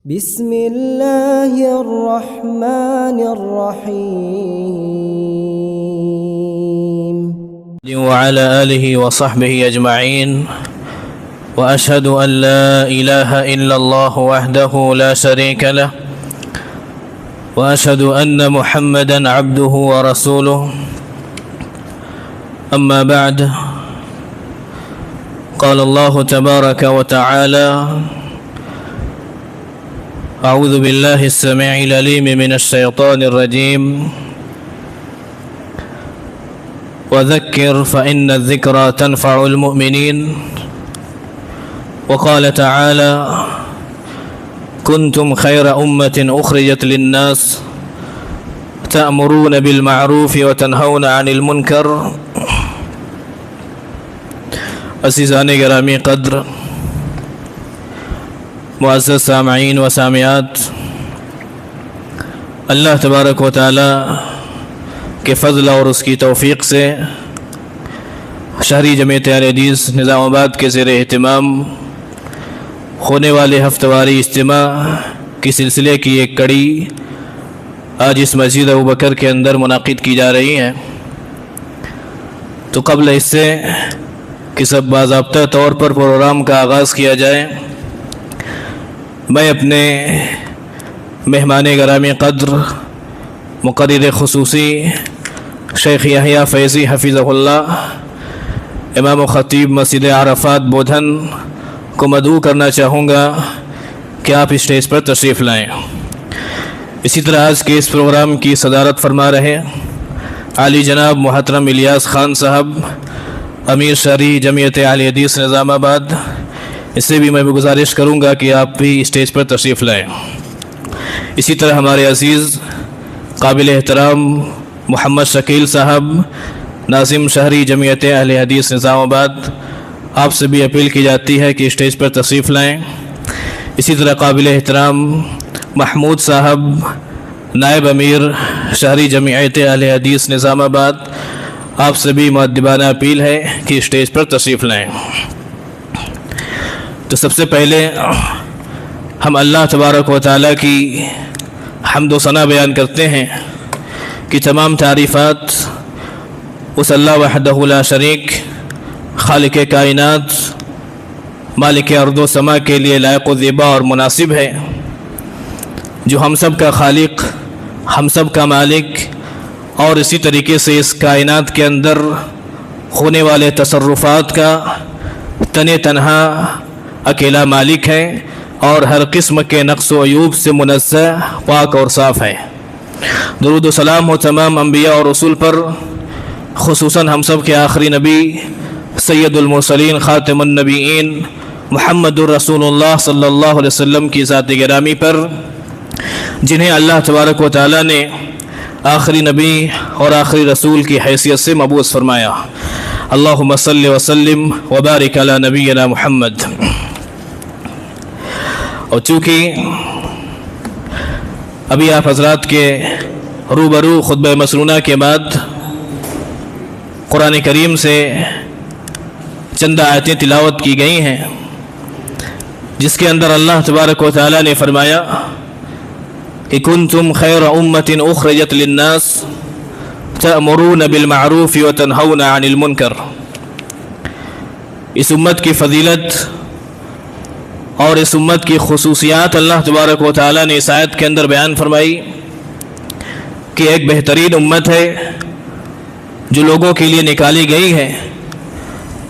بسم الله الرحمن الرحيم وعلى آله وصحبه أجمعين وأشهد أن لا إله إلا الله وحده لا شريك له وأشهد أن محمدا عبده ورسوله أما بعد قال الله تبارك وتعالى أعوذ بالله السميع العليم من الشيطان الرجيم وذكر فإن الذكرى تنفع المؤمنين وقال تعالى كنتم خير أمة أخرجت للناس تأمرون بالمعروف وتنهون عن المنكر عزیزان گرامی قدر، معزز سامعین و سامعات، اللہ تبارک و تعالی کے فضل اور اس کی توفیق سے شہری جمعیت اہل حدیث نظام آباد کے زیر اہتمام ہونے والے ہفتہ واری اجتماع کی سلسلے کی ایک کڑی آج اس مسجد ابوبکر کے اندر منعقد کی جا رہی ہے۔ تو قبل اس سے کہ سب باضابطہ طور پر پروگرام کا آغاز کیا جائے، میں اپنے مہمان گرامی قدر مقرر خصوصی شیخ یحییٰ فیضی حفظہ اللہ، امام و خطیب مسجد عرفات بودھن کو مدعو کرنا چاہوں گا کہ آپ اسٹیج پر تشریف لائیں۔ اسی طرح آج کے اس پروگرام کی صدارت فرما رہے عالی جناب محترم الیاس خان صاحب، امیر شہری جمعیت اہل حدیث نظام آباد، اس سے بھی میں گزارش کروں گا کہ آپ بھی اسٹیج پر تشریف لائیں۔ اسی طرح ہمارے عزیز قابل احترام محمد شکیل صاحب، ناظم شہری جمعیت اہل حدیث نظام آباد، آپ سے بھی اپیل کی جاتی ہے کہ اسٹیج پر تشریف لائیں۔ اسی طرح قابل احترام محمود صاحب، نائب امیر شہری جمعیت اہل حدیث نظام آباد، آپ سے بھی مؤدبانہ اپیل ہے کہ اسٹیج پر تشریف لائیں۔ تو سب سے پہلے ہم اللہ تبارک و تعالیٰ کی حمد و ثنا بیان کرتے ہیں کہ تمام تعریفات اس اللہ وحدہ لا شریک خالق کائنات مالک ارض و سما کے لیے لائق و زیبا اور مناسب ہے، جو ہم سب کا خالق، ہم سب کا مالک، اور اسی طریقے سے اس کائنات کے اندر ہونے والے تصرفات کا تنہا اکیلا مالک ہے، اور ہر قسم کے نقص و عیوب سے منزہ، پاک اور صاف ہے۔ درود و سلام ہو تمام انبیاء اور رسول پر، خصوصاً ہم سب کے آخری نبی سید المرسلین خاتم النبیین محمد الرسول اللہ صلی اللہ علیہ وسلم کی ذات گرامی پر، جنہیں اللہ تبارک و تعالی نے آخری نبی اور آخری رسول کی حیثیت سے مبعوث فرمایا۔ اللہم صلی وسلم وبارک علی نبینا محمد۔ اور چونکہ ابھی آپ حضرات کے روبرو خطبہ مسنونہ کے بعد قرآن کریم سے چند آیتیں تلاوت کی گئی ہیں، جس کے اندر اللہ تبارک و تعالی نے فرمایا کہ کنتم خیر امت اخرجت للناس تأمرون بالمعروف وتنہون عن المنکر۔ اس امت کی فضیلت اور اس امت کی خصوصیات اللہ تبارک و تعالی نے اس آیت کے اندر بیان فرمائی کہ ایک بہترین امت ہے جو لوگوں کے لیے نکالی گئی ہے،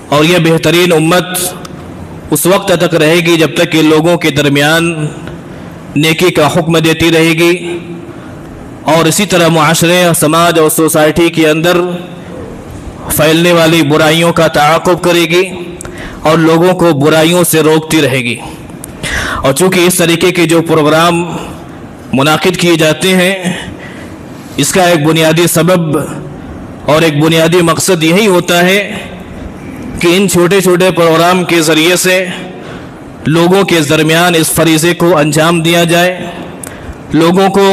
اور یہ بہترین امت اس وقت تک رہے گی جب تک کہ لوگوں کے درمیان نیکی کا حکم دیتی رہے گی، اور اسی طرح معاشرے، سماج اور سوسائٹی کے اندر پھیلنے والی برائیوں کا تعاقب کرے گی اور لوگوں کو برائیوں سے روکتی رہے گی۔ اور چونکہ اس طریقے کے جو پروگرام منعقد کیے جاتے ہیں، اس کا ایک بنیادی سبب اور ایک بنیادی مقصد یہی ہوتا ہے کہ ان چھوٹے چھوٹے پروگرام کے ذریعے سے لوگوں کے درمیان اس فریضے کو انجام دیا جائے، لوگوں کو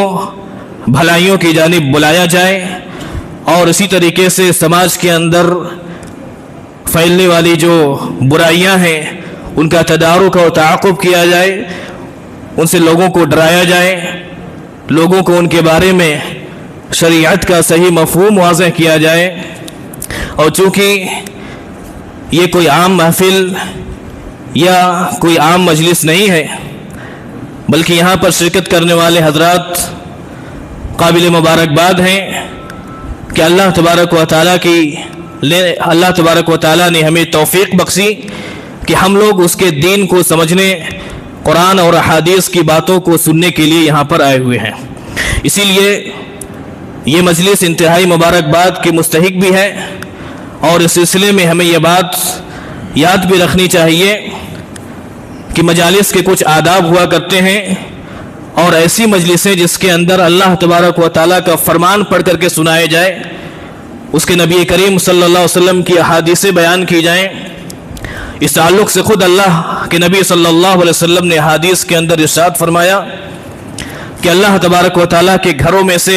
بھلائیوں کی جانب بلایا جائے، اور اسی طریقے سے سماج کے اندر پھیلنے والی جو برائیاں ہیں ان کا تدارک اور تعاقب کیا جائے، ان سے لوگوں کو ڈرایا جائے، لوگوں کو ان کے بارے میں شریعت کا صحیح مفہوم واضح کیا جائے۔ اور چونکہ یہ کوئی عام محفل یا کوئی عام مجلس نہیں ہے، بلکہ یہاں پر شرکت کرنے والے حضرات قابل مبارکباد ہیں کہ اللہ تبارک و تعالیٰ نے ہمیں توفیق بخشی کہ ہم لوگ اس کے دین کو سمجھنے، قرآن اور احادیث کی باتوں کو سننے کے لیے یہاں پر آئے ہوئے ہیں۔ اسی لیے یہ مجلس انتہائی مبارکباد کے مستحق بھی ہے، اور اس سلسلے میں ہمیں یہ بات یاد بھی رکھنی چاہیے کہ مجالس کے کچھ آداب ہوا کرتے ہیں، اور ایسی مجلسیں جس کے اندر اللہ تبارک و تعالیٰ کا فرمان پڑھ کر کے سنائے جائے، اس کے نبی کریم صلی اللہ علیہ وسلم کی احادیث بیان کی جائیں۔ اس تعلق سے خود اللہ کے نبی صلی اللہ علیہ وسلم نے حدیث کے اندر ارشاد فرمایا کہ اللہ تبارک و تعالیٰ کے گھروں میں سے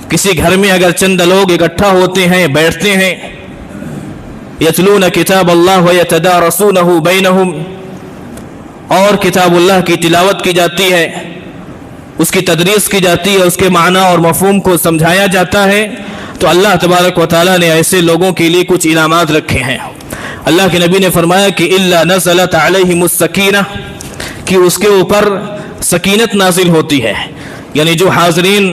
کسی گھر میں اگر چند لوگ اکٹھا ہوتے ہیں، بیٹھتے ہیں، یتلون کتاب اللہ ویتدارسونہ بینہم، اور کتاب اللہ کی تلاوت کی جاتی ہے، اس کی تدریس کی جاتی ہے، اس کے معنی اور مفہوم کو سمجھایا جاتا ہے، تو اللہ تبارک و تعالیٰ نے ایسے لوگوں کے لیے کچھ انعامات رکھے ہیں۔ اللہ کے نبی نے فرمایا کہ الا نزلت علیہم السکینہ، کہ اس کے اوپر سکینت نازل ہوتی ہے، یعنی جو حاضرین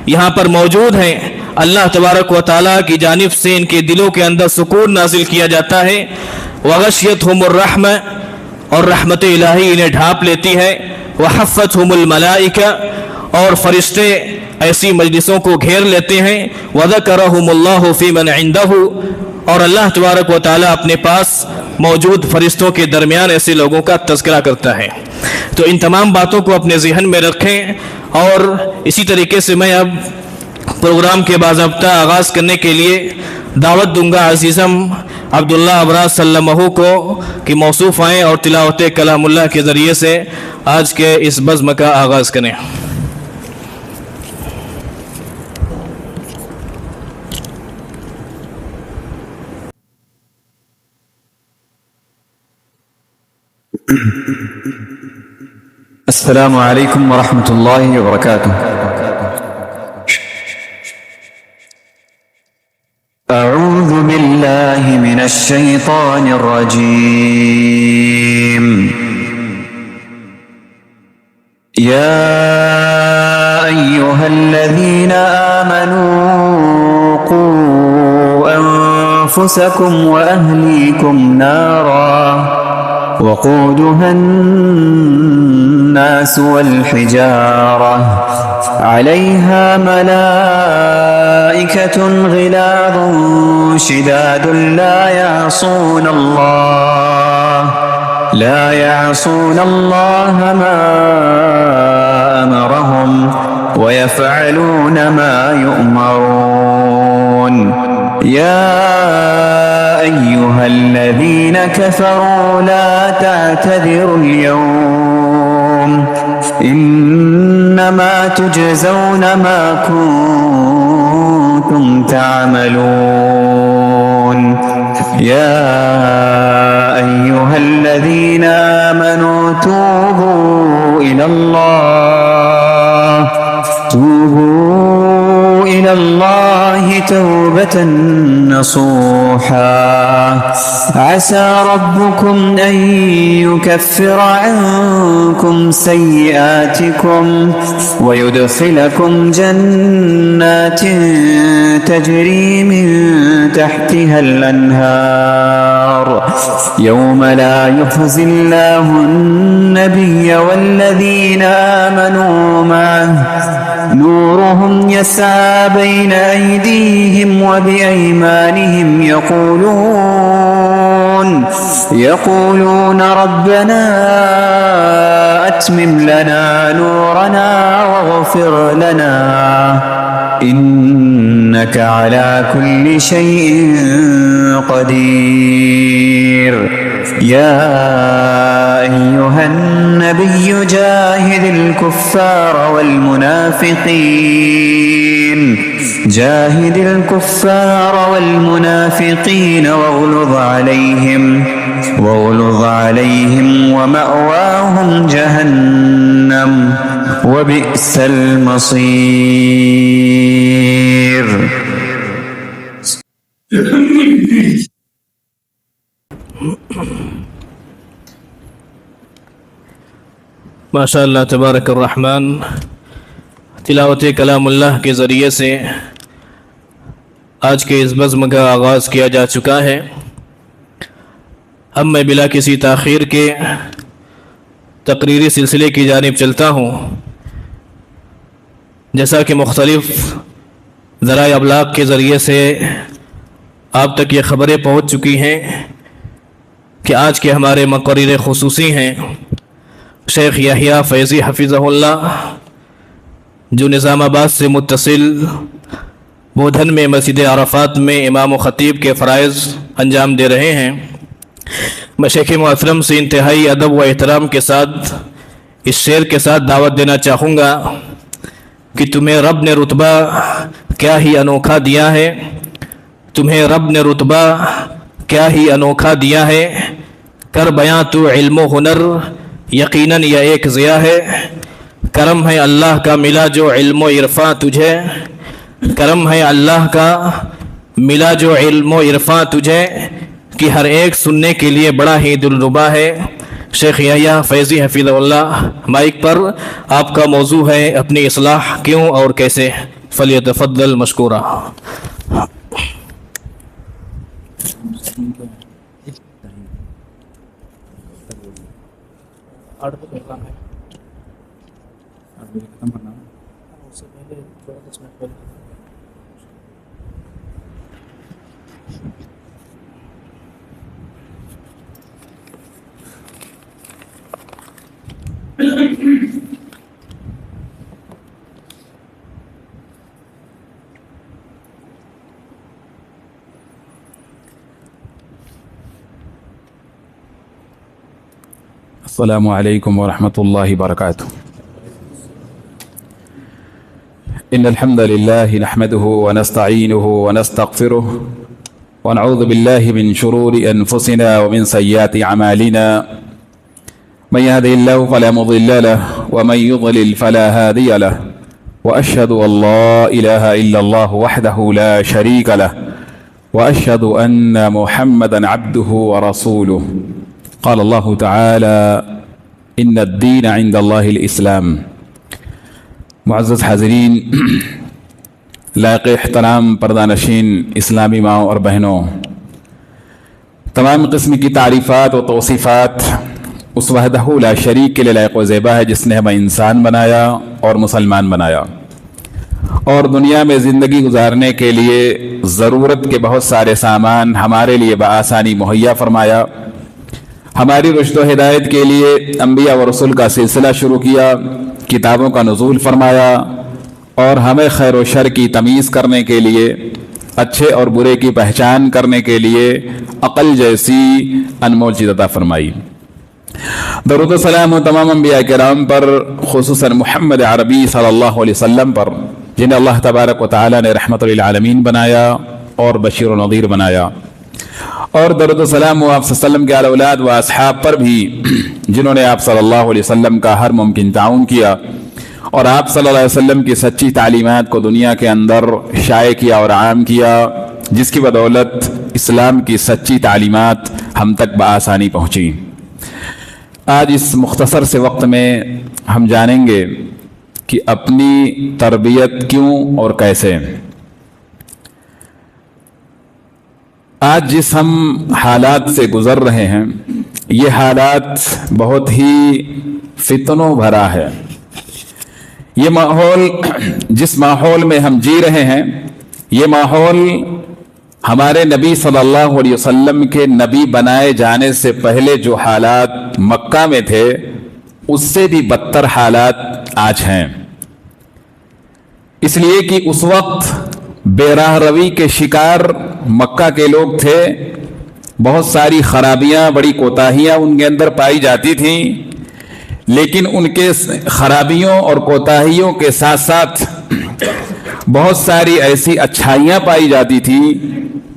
یہاں پر موجود ہیں، اللہ تبارک و تعالیٰ کی جانب سے ان کے دلوں کے اندر سکون نازل کیا جاتا ہے۔ وغشیتہم الرحمہ، اور رحمت الہی انہیں ڈھانپ لیتی ہے۔ وحفتہم الملائکہ، اور فرشتے ایسی مجلسوں کو گھیر لیتے ہیں۔ وذکرہم اللہ فی من عندہ، اور اللہ تبارک و تعالیٰ اپنے پاس موجود فرشتوں کے درمیان ایسے لوگوں کا تذکرہ کرتا ہے۔ تو ان تمام باتوں کو اپنے ذہن میں رکھیں، اور اسی طریقے سے میں اب پروگرام کے باضابطہ آغاز کرنے کے لیے دعوت دوں گا عزیزم عبداللہ ابراز سلمہ کو کہ موصوف آئیں اور تلاوت کلام اللہ کے ذریعے سے آج کے اس بزم کا آغاز کریں۔ السلام علیکم ورحمۃ اللہ وبرکاتہ۔ اعوذ باللہ من الشیطان الرجیم۔ یا ایہا الذین آمنوا قوا انفسکم واہلیکم نارا وقودها الناس والحجارة عليها ملائكة غلاظ شداد لا يعصون الله ما أمرهم ويفعلون ما يؤمرون۔ يا أيها الذين كفروا لا تعتذروا اليوم إنما تجزون ما كنتم تعملون۔ يا أيها الذين آمنوا توبوا إلى الله توبة نصوحا عسى ربكم أن يكفر عنكم سيئاتكم ويدخلكم جنات تجري من تحتها الأنهار يوم لا يخزي الله النبي والذين آمنوا معه نورهم يسعى بين أيديهم وبأيمانهم يقولون ربنا أتمم لنا نورنا واغفر لنا إنك على كل شيء قدير۔ يا أيها النبي جاهد الكفار والمنافقين واغلظ عليهم ومأواهم جهنم وبئس المصير. ماشاء اللہ تبارک الرحمن. تلاوت کلام اللہ کے ذریعے سے آج کے اس بزم کا آغاز کیا جا چکا ہے. اب میں بلا کسی تاخیر کے تقریری سلسلے کی جانب چلتا ہوں. جیسا کہ مختلف ذرائع ابلاغ کے ذریعے سے آپ تک یہ خبریں پہنچ چکی ہیں کہ آج کے ہمارے مقرر خصوصی ہیں شیخ یحییٰ فیضی حفظہ اللہ، جو نظام آباد سے متصل بودھن میں مسجد عرفات میں امام و خطیب کے فرائض انجام دے رہے ہیں. میں شیخ محترم سے انتہائی ادب و احترام کے ساتھ اس شعر کے ساتھ دعوت دینا چاہوں گا کہ تمہیں رب نے رتبہ کیا ہی انوکھا دیا ہے، تمہیں رب نے رتبہ کیا ہی انوکھا دیا ہے، کر بیاں تو علم و ہنر یقیناً یہ ایک ضیاء ہے. کرم ہے اللہ کا ملا جو علم و عرفاں تجھے، کرم ہے اللہ کا ملا جو علم و عرفاں تجھے، کہ ہر ایک سننے کے لیے بڑا ہی دلربا ہے. شیخ یحییٰ فیضی حفظہ اللہ مائک پر. آپ کا موضوع ہے اپنی اصلاح کیوں اور کیسے. فلیتفضل مشکورا. السلام علیکم ورحمۃ اللہ وبرکاتہ. ان الحمد للہ نحمده ونستعینه ونستغفره ونعوذ باللہ من شرور انفسنا ومن سیئات اعمالنا. من يهده الله فلا مضل له ومن يضلل فلا هادي له واشهد ان لا اله الا الله وحده لا شريك له واشهد ان محمدا عبده ورسوله. قال اللہ تعالی ان الدین عند اللہ الاسلام. معزز حاضرین، لائق احترام پردہ نشین اسلامی ماؤں اور بہنوں، تمام قسم کی تعریفات و توصیفات اس وحدہ لا شریک کے لیے لائق و زیبا ہے جس نے ہمیں انسان بنایا اور مسلمان بنایا اور دنیا میں زندگی گزارنے کے لیے ضرورت کے بہت سارے سامان ہمارے لیے بآسانی مہیا فرمایا. ہماری رشد و ہدایت کے لیے انبیاء و رسول کا سلسلہ شروع کیا، کتابوں کا نزول فرمایا اور ہمیں خیر و شر کی تمیز کرنے کے لیے، اچھے اور برے کی پہچان کرنے کے لیے عقل جیسی انمول چیز عطا فرمائی. درود و سلام و تمام انبیاء کرام پر، خصوصاً محمد عربی صلی اللہ علیہ وسلم پر، جنہیں اللہ تبارک و تعالی نے رحمت للعالمین بنایا اور بشیر و نذیر بنایا. اور درود و سلام و آپ صلی اللہ علیہ وسلم کے آل اولاد و اصحاب پر بھی، جنہوں نے آپ صلی اللہ علیہ وسلم کا ہر ممکن تعاون کیا اور آپ صلی اللہ علیہ وسلم کی سچی تعلیمات کو دنیا کے اندر شائع کیا اور عام کیا، جس کی بدولت اسلام کی سچی تعلیمات ہم تک بآسانی پہنچی. آج اس مختصر سے وقت میں ہم جانیں گے کہ اپنی تربیت کیوں اور کیسے. آج جس ہم حالات سے گزر رہے ہیں، یہ حالات بہت ہی فتنوں بھرا ہے. یہ ماحول، جس ماحول میں ہم جی رہے ہیں، یہ ماحول ہمارے نبی صلی اللہ علیہ وسلم کے نبی بنائے جانے سے پہلے جو حالات مکہ میں تھے اس سے بھی بدتر حالات آج ہیں. اس لیے کہ اس وقت بے راہ روی کے شکار مکہ کے لوگ تھے، بہت ساری خرابیاں، بڑی کوتاہیاں ان کے اندر پائی جاتی تھیں، لیکن ان کے خرابیوں اور کوتاہیوں کے ساتھ ساتھ بہت ساری ایسی اچھائیاں پائی جاتی تھیں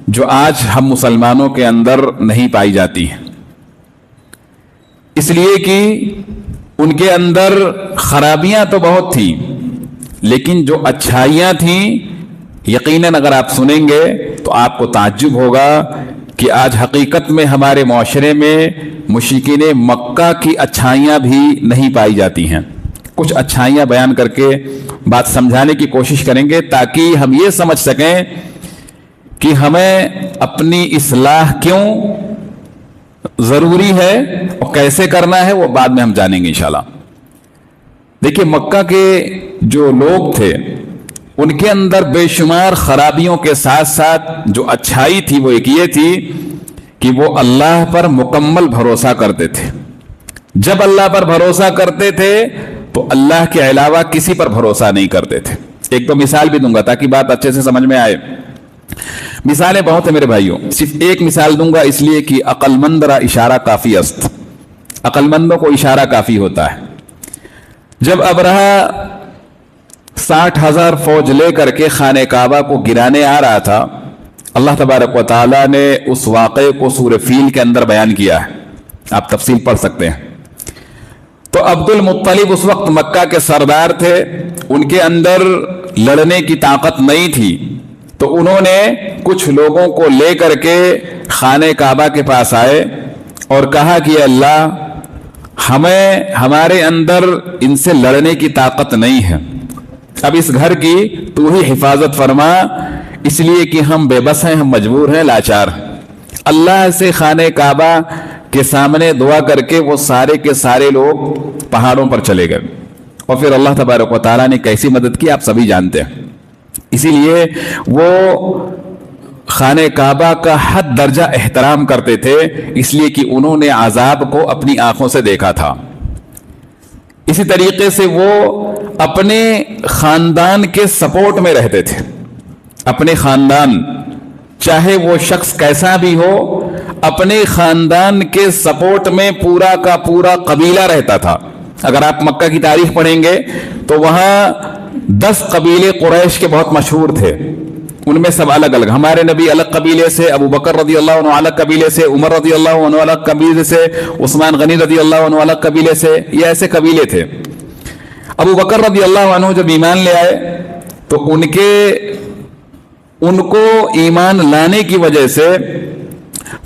جو آج ہم مسلمانوں کے اندر نہیں پائی جاتی ہیں، اس لیے کہ ان کے اندر خرابیاں تو بہت تھیں، لیکن جو اچھائیاں تھیں یقیناً اگر آپ سنیں گے تو آپ کو تعجب ہوگا کہ آج حقیقت میں ہمارے معاشرے میں مشرکین مکہ کی اچھائیاں بھی نہیں پائی جاتی ہیں۔ کچھ اچھائیاں بیان کر کے بات سمجھانے کی کوشش کریں گے تاکہ ہم یہ سمجھ سکیں کہ ہمیں اپنی اصلاح کیوں ضروری ہے اور کیسے کرنا ہے، وہ بعد میں ہم جانیں گے انشاءاللہ۔ دیکھیے، مکہ کے جو لوگ تھے ان کے اندر بے شمار خرابیوں کے ساتھ ساتھ جو اچھائی تھی وہ ایک یہ تھی کہ وہ اللہ پر مکمل بھروسہ کرتے تھے۔ جب اللہ پر بھروسہ کرتے تھے تو اللہ کے علاوہ کسی پر بھروسہ نہیں کرتے تھے۔ ایک تو مثال بھی دوں گا تاکہ بات اچھے سے سمجھ میں آئے۔ مثالیں بہت ہیں میرے بھائیوں، صرف ایک مثال دوں گا اس لیے کہ عقل مند را اشارہ کافی است، عقل مندوں کو اشارہ کافی ہوتا ہے۔ جب ابرہہ 60,000 فوج لے کر کے خانہ کعبہ کو گرانے آ رہا تھا، اللہ تبارک و تعالیٰ نے اس واقعے کو سورہ فیل کے اندر بیان کیا ہے، آپ تفصیل پڑھ سکتے ہیں۔ تو عبد المطلب اس وقت مکہ کے سردار تھے، ان کے اندر لڑنے کی طاقت نہیں تھی، تو انہوں نے کچھ لوگوں کو لے کر کے خانہ کعبہ کے پاس آئے اور کہا کہ اللہ، ہمارے اندر ان سے لڑنے کی طاقت نہیں ہے، اب اس گھر کی تو ہی حفاظت فرما، اس لیے کہ ہم بے بس ہیں، ہم مجبور ہیں، لاچار ہیں۔ اللہ سے خانہ کعبہ کے سامنے دعا کر کے وہ سارے کے سارے لوگ پہاڑوں پر چلے گئے، اور پھر اللہ تبارک و تعالیٰ نے کیسی مدد کی آپ سبھی جانتے ہیں۔ اسی لیے وہ خانہ کعبہ کا حد درجہ احترام کرتے تھے، اس لیے کہ انہوں نے عذاب کو اپنی آنکھوں سے دیکھا تھا۔ اسی طریقے سے وہ اپنے خاندان کے سپورٹ میں رہتے تھے، اپنے خاندان چاہے وہ شخص کیسا بھی ہو، اپنے خاندان کے سپورٹ میں پورا کا پورا قبیلہ رہتا تھا۔ اگر آپ مکہ کی تاریخ پڑھیں گے تو وہاں 10 قبیلے قریش کے بہت مشہور تھے، ان میں سب الگ الگ، ہمارے نبی الگ قبیلے سے، ابو بکر رضی اللہ عنہ الگ قبیلے سے، عمر رضی اللہ عنہ الگ قبیلے سے، عثمان غنی رضی اللہ عنہ الگ قبیلے سے، یہ ایسے قبیلے تھے۔ ابو بکر رضی اللہ عنہ جب ایمان لے آئے تو ان کو ایمان لانے کی وجہ سے،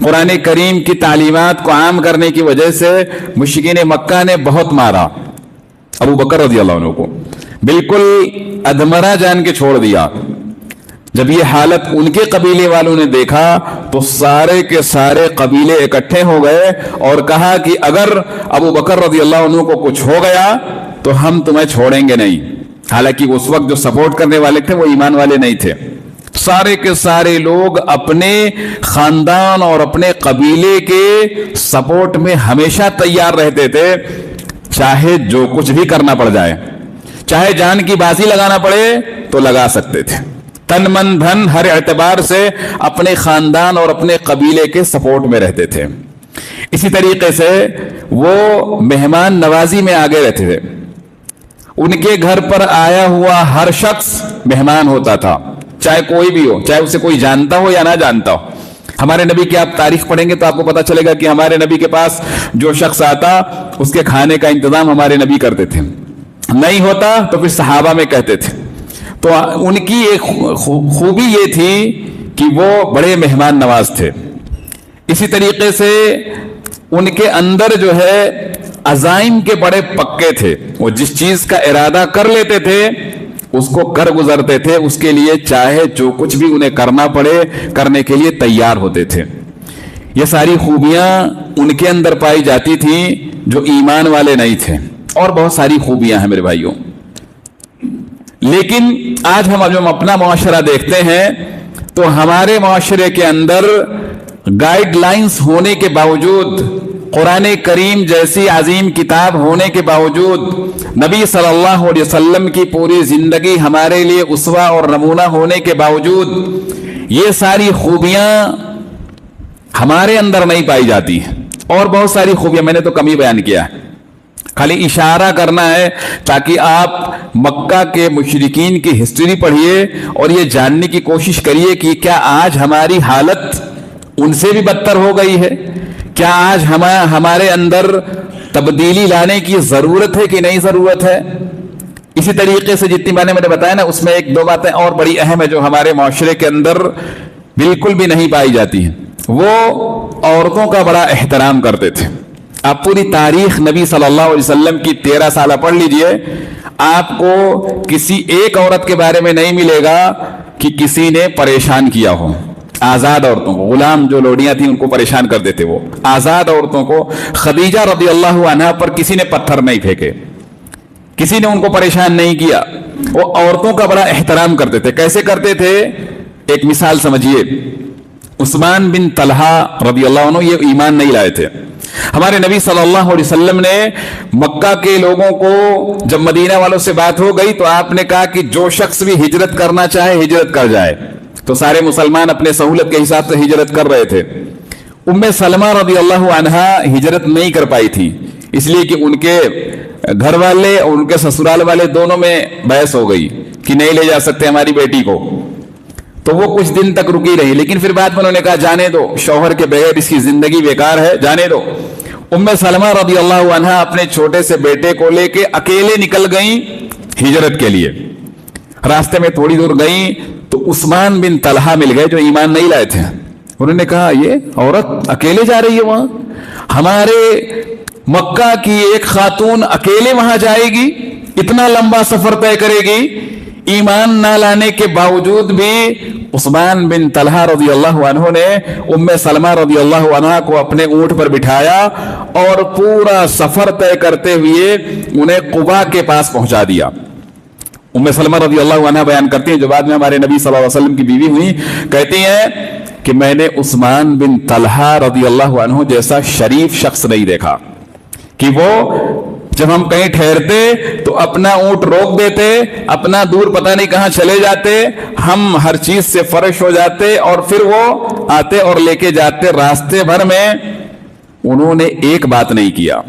قرآن کریم کی تعلیمات کو عام کرنے کی وجہ سے مشرکین مکہ نے بہت مارا ابو بکر رضی اللہ عنہ کو، بالکل ادھمرا جان کے چھوڑ دیا۔ جب یہ حالت ان کے قبیلے والوں نے دیکھا تو سارے کے سارے قبیلے اکٹھے ہو گئے اور کہا کہ اگر ابو بکر رضی اللہ عنہ کو کچھ ہو گیا تو ہم تمہیں چھوڑیں گے نہیں۔ حالانکہ اس وقت جو سپورٹ کرنے والے تھے وہ ایمان والے نہیں تھے۔ سارے کے سارے لوگ اپنے خاندان اور اپنے قبیلے کے سپورٹ میں ہمیشہ تیار رہتے تھے، چاہے جو کچھ بھی کرنا پڑ جائے، چاہے جان کی بازی لگانا پڑے تو لگا سکتے تھے، تن من دھن ہر اعتبار سے اپنے خاندان اور اپنے قبیلے کے سپورٹ میں رہتے تھے۔ اسی طریقے سے وہ مہمان نوازی میں آگے رہتے تھے، ان کے گھر پر آیا ہوا ہر شخص مہمان ہوتا تھا، چاہے کوئی بھی ہو، چاہے اسے کوئی جانتا ہو یا نہ جانتا ہو۔ ہمارے نبی کی آپ تاریخ پڑھیں گے تو آپ کو پتا چلے گا کہ ہمارے نبی کے پاس جو شخص آتا اس کے کھانے کا انتظام ہمارے نبی کرتے تھے، نہیں ہوتا تو پھر صحابہ میں کہتے تھے۔ تو ان کی ایک خوبی یہ تھی کہ وہ بڑے مہمان نواز تھے۔ اسی طریقے سے ان کے اندر جو ہے عزائم کے بڑے پکے تھے، وہ جس چیز کا ارادہ کر لیتے تھے اس کو کر گزرتے تھے، اس کے لیے چاہے جو کچھ بھی انہیں کرنا پڑے کرنے کے لیے تیار ہوتے تھے۔ یہ ساری خوبیاں ان کے اندر پائی جاتی تھیں جو ایمان والے نہیں تھے، اور بہت ساری خوبیاں ہیں میرے بھائیوں۔ لیکن آج ہم اپنا معاشرہ دیکھتے ہیں تو ہمارے معاشرے کے اندر گائیڈ لائنز ہونے کے باوجود، قرآن کریم جیسی عظیم کتاب ہونے کے باوجود، نبی صلی اللہ علیہ وسلم کی پوری زندگی ہمارے لیے اسوہ اور نمونہ ہونے کے باوجود، یہ ساری خوبیاں ہمارے اندر نہیں پائی جاتی ہیں. اور بہت ساری خوبیاں میں نے تو کم ہی بیان کیا ہے, خالی اشارہ کرنا ہے تاکہ آپ مکہ کے مشرکین کی ہسٹری پڑھیے اور یہ جاننے کی کوشش کریے کہ کیا آج ہماری حالت ان سے بھی بدتر ہو گئی ہے, کیا آج ہمارے اندر تبدیلی لانے کی ضرورت ہے کہ نہیں ضرورت ہے. اسی طریقے سے جتنی باتیں میں نے بتایا نا, اس میں ایک دو باتیں اور بڑی اہم ہے جو ہمارے معاشرے کے اندر بالکل بھی نہیں پائی جاتی ہیں. وہ عورتوں کا بڑا احترام کرتے تھے. آپ پوری تاریخ نبی صلی اللہ علیہ وسلم کی 13 سالہ پڑھ لیجئے, آپ کو کسی ایک عورت کے بارے میں نہیں ملے گا کہ کسی نے پریشان کیا ہو. آزاد عورتوں کو, غلام جو لوڈیاں تھیں ان کو پریشان کرتے تھے, وہ آزاد عورتوں کو, خدیجہ رضی اللہ عنہا پر کسی نے پتھر نہیں پھینکے, کسی نے ان کو پریشان نہیں کیا. وہ عورتوں کا بڑا احترام کرتے تھے. کیسے کرتے تھے, ایک مثال سمجھیے. عثمان بن طلحہ رضی اللہ عنہ یہ ایمان نہیں لائے تھے. ہمارے نبی صلی اللہ علیہ وسلم نے مکہ کے لوگوں کو جب مدینہ والوں سے بات ہو گئی تو آپ نے کہا کہ جو شخص بھی ہجرت کرنا چاہے ہجرت کر جائے. تو سارے مسلمان اپنے سہولت کے حساب سے ہجرت کر رہے تھے. ام سلمہ رضی اللہ عنہا ہجرت نہیں کر پائی تھی, اس لیے کہ ان کے گھر والے اور ان کے سسرال والے دونوں میں بحث ہو گئی کہ نہیں لے جا سکتے ہماری بیٹی کو. تو وہ کچھ دن تک رکی رہی, لیکن پھر بعد میں انہوں نے کہا جانے دو, شوہر کے بغیر اس کی زندگی بیکار ہے, جانے دو. ام سلمہ رضی اللہ عنہا اپنے چھوٹے سے بیٹے کو لے کے اکیلے نکل گئیں ہجرت کے لیے. راستے میں تھوڑی دور گئیں تو عثمان بن طلحہ مل گئے جو ایمان نہیں لائے تھے. انہوں نے کہا یہ عورت اکیلے جا رہی ہے وہاں, ہمارے مکہ کی ایک خاتون اکیلے وہاں جائے گی, اتنا لمبا سفر طے کرے گی, ایمان نہ لانے کے باوجود بھی عثمان بن طلحہ رضی اللہ عنہ نے ام سلمہ رضی اللہ عنہ کو اپنے اونٹ پر بٹھایا اور پورا سفر طے کرتے ہوئے انہیں قباء کے پاس پہنچا دیا. ام سلمہ رضی اللہ عنہ بیان کرتی ہیں, جو بعد میں ہمارے نبی صلی اللہ علیہ وسلم کی بیوی ہوئی, کہتی ہیں کہ میں نے عثمان بن طلحہ رضی اللہ عنہ جیسا شریف شخص نہیں دیکھا کہ وہ جب ہم کہیں ٹھہرتے تو اپنا اونٹ روک دیتے, اپنا دور پتہ نہیں کہاں چلے جاتے, ہم ہر چیز سے فرش ہو جاتے اور پھر وہ آتے اور لے کے جاتے. راستے بھر میں انہوں نے ایک بات نہیں کیا.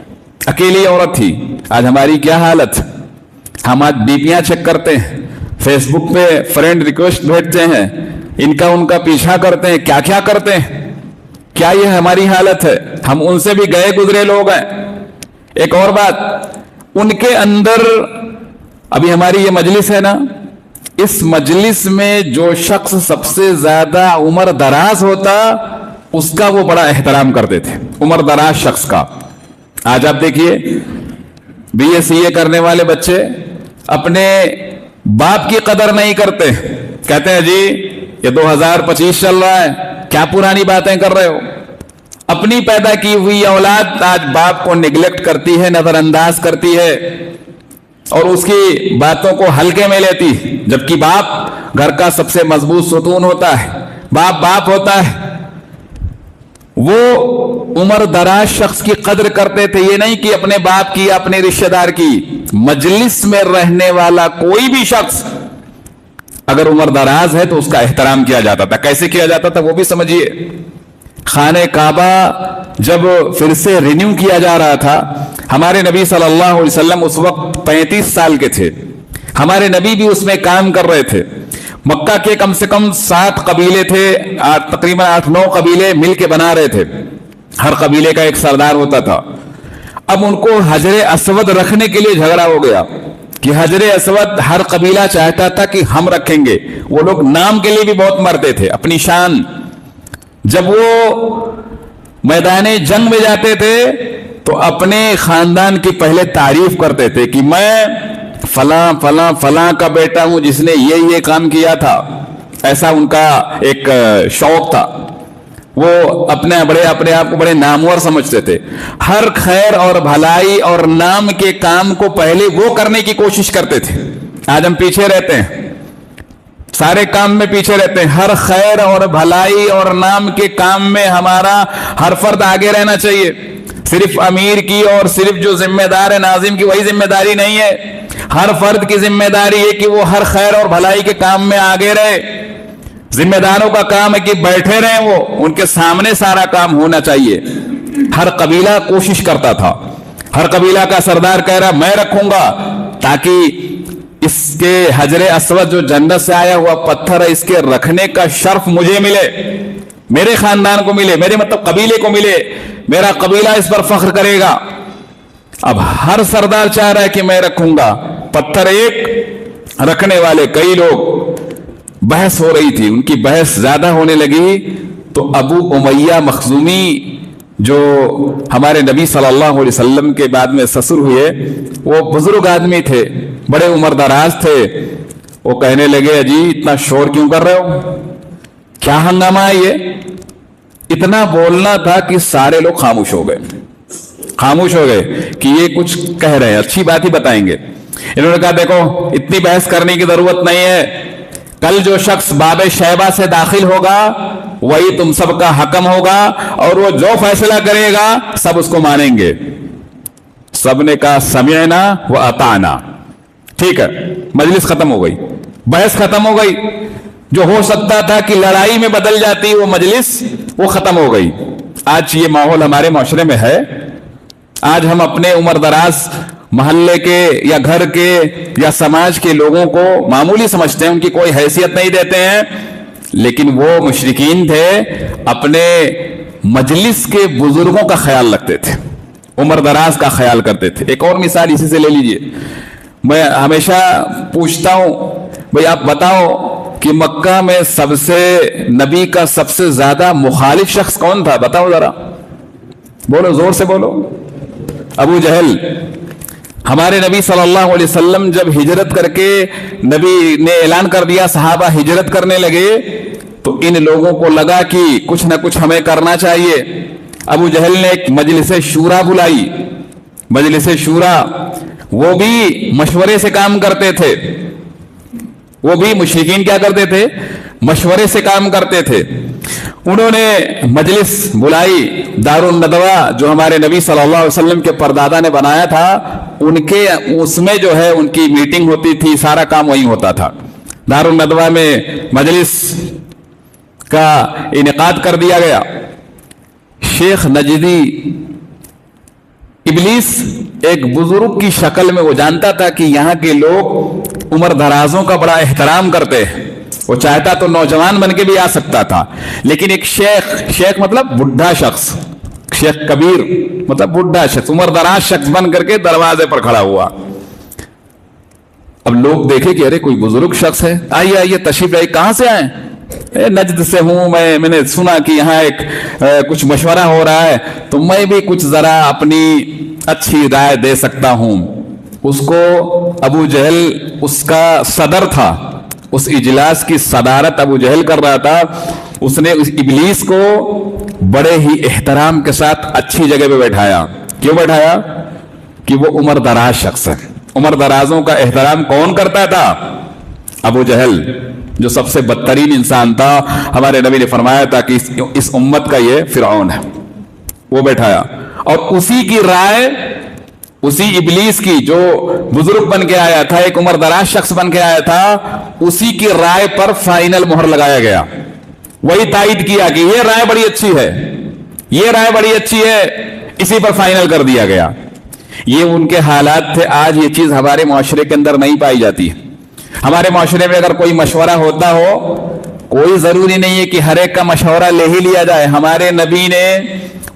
اکیلی عورت تھی. آج ہماری کیا حالت, ہم آج ڈی پیاں چیک کرتے ہیں, فیس بک پہ فرینڈ ریکویسٹ بھیجتے ہیں, ان کا پیچھا کرتے ہیں, کیا کیا کرتے ہیں. کیا یہ ہماری حالت ہے؟ ہم ان سے بھی گئے گزرے لوگ ہیں. ایک اور بات, ان کے اندر ابھی ہماری یہ مجلس ہے نا, اس مجلس میں جو شخص سب سے زیادہ عمر دراز ہوتا اس کا وہ بڑا احترام کرتے تھے, عمر دراز شخص کا. آج آپ دیکھیے بی اے سی اے کرنے والے بچے اپنے باپ کی قدر نہیں کرتے, کہتے ہیں جی یہ 2025 چل رہا ہے, کیا پرانی باتیں کر رہے ہو. اپنی پیدا کی ہوئی اولاد آج باپ کو نیگلیکٹ کرتی ہے, نظر انداز کرتی ہے اور اس کی باتوں کو ہلکے میں لیتی, جبکہ باپ گھر کا سب سے مضبوط ستون ہوتا ہے, باپ ہوتا ہے. وہ عمر دراز شخص کی قدر کرتے تھے, یہ نہیں کہ اپنے باپ کی, اپنے رشتہ دار کی. مجلس میں رہنے والا کوئی بھی شخص اگر عمر دراز ہے تو اس کا احترام کیا جاتا تھا. کیسے کیا جاتا تھا وہ بھی سمجھیے. خانہ کعبہ جب پھر سے رینیو کیا جا رہا تھا, ہمارے نبی صلی اللہ علیہ وسلم اس وقت 35 سال کے تھے, ہمارے نبی بھی اس میں کام کر رہے تھے. مکہ کے کم سے کم 7 قبیلے تھے, تقریباً 8-9 قبیلے مل کے بنا رہے تھے, ہر قبیلے کا ایک سردار ہوتا تھا. اب ان کو حجر اسود رکھنے کے لیے جھگڑا ہو گیا کہ حجر اسود ہر قبیلہ چاہتا تھا کہ ہم رکھیں گے. وہ لوگ نام کے لیے بھی بہت مرتے تھے, اپنی شان. جب وہ میدان جنگ میں جاتے تھے تو اپنے خاندان کی پہلے تعریف کرتے تھے کہ میں فلاں فلاں فلاں کا بیٹا ہوں جس نے یہ کام کیا تھا. ایسا ان کا ایک شوق تھا. وہ اپنے آپ کو بڑے نامور سمجھتے تھے. ہر خیر اور بھلائی اور نام کے کام کو پہلے وہ کرنے کی کوشش کرتے تھے. آج ہم پیچھے رہتے ہیں, سارے کام میں پیچھے رہتے ہیں. ہر خیر اور بھلائی اور نام کے کام میں ہمارا ہر فرد آگے رہنا چاہیے. صرف امیر کی اور صرف جو ذمہ دار ہے ناظم کی وہی ذمہ داری نہیں ہے. ہر فرد کی ذمہ داری ہے کہ وہ ہر خیر اور بھلائی کے کام میں آگے رہے. ذمہ داروں کا کام ہے کہ بیٹھے رہیں، وہ ان کے سامنے سارا کام ہونا چاہیے۔ ہر قبیلہ کوشش کرتا تھا، ہر قبیلہ کا سردار کہہ رہا میں رکھوں گا تاکہ اس کے حجر اسود جو جنت سے آیا ہوا پتھر ہے اس کے رکھنے کا شرف مجھے ملے، میرے خاندان کو ملے، میرے مطلب قبیلے کو ملے، میرا قبیلہ اس پر فخر کرے گا۔ اب ہر سردار چاہ رہا ہے کہ میں رکھوں گا، پتھر ایک، رکھنے والے کئی لوگ۔ بحث ہو رہی تھی، ان کی بحث زیادہ ہونے لگی تو ابو امیہ مخزومی جو ہمارے نبی صلی اللہ علیہ وسلم کے بعد میں سسر ہوئے، وہ بزرگ آدمی تھے، بڑے عمر دراز تھے، وہ کہنے لگے جی اتنا شور کیوں کر رہے ہو، کیا ہنگامہ ہے یہ؟ اتنا بولنا تھا کہ سارے لوگ خاموش ہو گئے، خاموش ہو گئے کہ یہ کچھ کہہ رہے ہیں، اچھی بات ہی بتائیں گے۔ انہوں نے کہا دیکھو اتنی بحث کرنے کی ضرورت نہیں ہے، کل جو شخص باب شیبہ سے داخل ہوگا وہی تم سب کا حکم ہوگا اور وہ جو فیصلہ کرے گا سب اس کو مانیں گے۔ سب نے کہا سمعنا و اطعنا، ٹھیک ہے، مجلس ختم ہو گئی، بحث ختم ہو گئی، جو ہو سکتا تھا کہ لڑائی میں بدل جاتی وہ مجلس وہ ختم ہو گئی۔ آج یہ ماحول ہمارے معاشرے میں ہے، آج ہم اپنے عمر دراز محلے کے یا گھر کے یا سماج کے لوگوں کو معمولی سمجھتے ہیں، ان کی کوئی حیثیت نہیں دیتے ہیں، لیکن وہ مشرکین تھے اپنے مجلس کے بزرگوں کا خیال رکھتے تھے، عمر دراز کا خیال کرتے تھے۔ ایک اور مثال اسی سے لے لیجئے، میں ہمیشہ پوچھتا ہوں بھئی آپ بتاؤ کہ مکہ میں سب سے نبی کا سب سے زیادہ مخالف شخص کون تھا؟ بتاؤ ذرا، بولو زور سے بولو۔ ابو جہل۔ ہمارے نبی صلی اللہ علیہ وسلم جب ہجرت کر کے نبی نے اعلان کر دیا صحابہ ہجرت کرنے لگے تو ان لوگوں کو لگا کہ کچھ نہ کچھ ہمیں کرنا چاہیے۔ ابو جہل نے ایک مجلس شورا بلائی، مجلس شورا، وہ بھی مشورے سے کام کرتے تھے، وہ بھی مشرکین کیا کرتے تھے؟ مشورے سے کام کرتے تھے۔ انہوں نے مجلس بلائی، دار الندوہ جو ہمارے نبی صلی اللہ علیہ وسلم کے پردادا نے بنایا تھا، ان کے اس میں جو ہے ان کی میٹنگ ہوتی تھی، سارا کام وہیں ہوتا تھا۔ دار الندوہ میں مجلس کا انعقاد کر دیا گیا۔ شیخ نجدی ابلیس ایک بزرگ کی شکل میں، وہ جانتا تھا کہ یہاں کے لوگ عمر درازوں کا بڑا احترام کرتے ہیں، وہ چاہتا تو نوجوان بن کے بھی آ سکتا تھا، لیکن ایک شیخ مطلب بڈھا شخص، شیخ کبیر مطلب بڈھا شخص، عمر دراز شخص بن کر کے دروازے پر کھڑا ہوا۔ اب لوگ دیکھے کہ ارے کوئی بزرگ شخص ہے، آئیے آئیے تشریف لائیے، کہاں سے آئے؟ نجد سے ہوں میں نے سنا کہ یہاں ایک کچھ مشورہ ہو رہا ہے تو میں بھی کچھ ذرا اپنی اچھی رائے دے سکتا ہوں۔ اس کو ابو جہل اس کا صدر تھا، اس اجلاس کی صدارت ابو جہل کر رہا تھا۔ اس نے اس ابلیس کو بڑے ہی احترام کے ساتھ اچھی جگہ پہ بیٹھایا۔ کیوں بیٹھایا؟ کہ وہ عمر دراز شخص ہے۔ عمر درازوں کا احترام کون کرتا تھا؟ ابو جہل، جو سب سے بدترین انسان تھا۔ ہمارے نبی نے فرمایا تھا کہ اس امت کا یہ فرعون ہے، وہ بیٹھایا، اور اسی کی رائے، اسی ابلیس کی جو بزرگ بن کے آیا تھا، ایک عمر دراز شخص بن کے آیا تھا، اسی کی رائے پر فائنل مہر لگایا گیا۔ وہی تائید کیا کہ یہ رائے بڑی اچھی ہے، یہ رائے بڑی اچھی ہے، اسی پر فائنل کر دیا گیا۔ یہ ان کے حالات تھے۔ آج یہ چیز ہمارے معاشرے کے اندر نہیں پائی جاتی۔ ہمارے معاشرے میں اگر کوئی مشورہ ہوتا ہو، کوئی ضروری نہیں ہے کہ ہر ایک کا مشورہ لے ہی لیا جائے۔ ہمارے نبی نے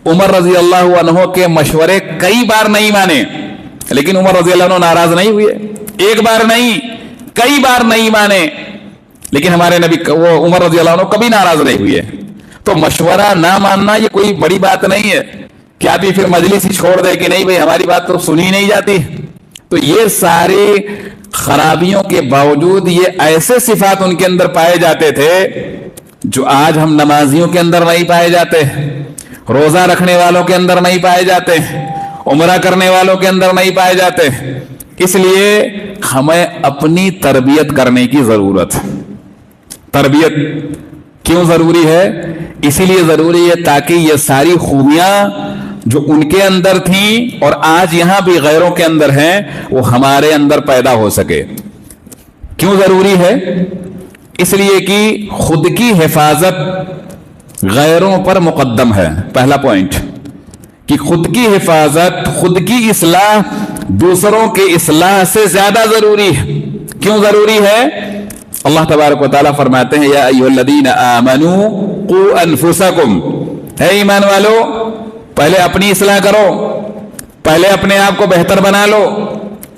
عمر رضی اللہ عنہ کے مشورے کئی بار نہیں مانے، لیکن عمر رضی اللہ عنہ ناراض نہیں ہوئے، ایک بار نہیں کئی بار نہیں مانے، لیکن ہمارے نبی وہ عمر رضی اللہ عنہ کبھی ناراض نہیں ہوئے۔ تو مشورہ نہ ماننا یہ کوئی بڑی بات نہیں ہے کہ آدمی پھر مجلس ہی چھوڑ دے کہ نہیں بھائی ہماری بات تو سنی نہیں جاتی۔ تو یہ ساری خرابیوں کے باوجود یہ ایسے صفات ان کے اندر پائے جاتے تھے جو آج ہم نمازیوں کے اندر نہیں پائے جاتے، روزہ رکھنے والوں کے اندر نہیں پائے جاتے، عمرہ کرنے والوں کے اندر نہیں پائے جاتے۔ اس لیے ہمیں اپنی تربیت کرنے کی ضرورت ہے۔ تربیت کیوں ضروری ہے؟ اسی لیے ضروری ہے تاکہ یہ ساری خوبیاں جو ان کے اندر تھیں اور آج یہاں بھی غیروں کے اندر ہیں، وہ ہمارے اندر پیدا ہو سکے۔ کیوں ضروری ہے؟ اس لیے کہ خود کی حفاظت غیروں پر مقدم ہے. پہلا پوائنٹ کہ خود کی حفاظت، خود کی اصلاح دوسروں کے اصلاح سے زیادہ ضروری ہے. کیوں ضروری ہے؟ اللہ تبارک و تعالیٰ فرماتے ہیں یا ایھا الذین آمنوا قوا انفسکم، اے ایمان والو پہلے اپنی اصلاح کرو، پہلے اپنے آپ کو بہتر بنا لو،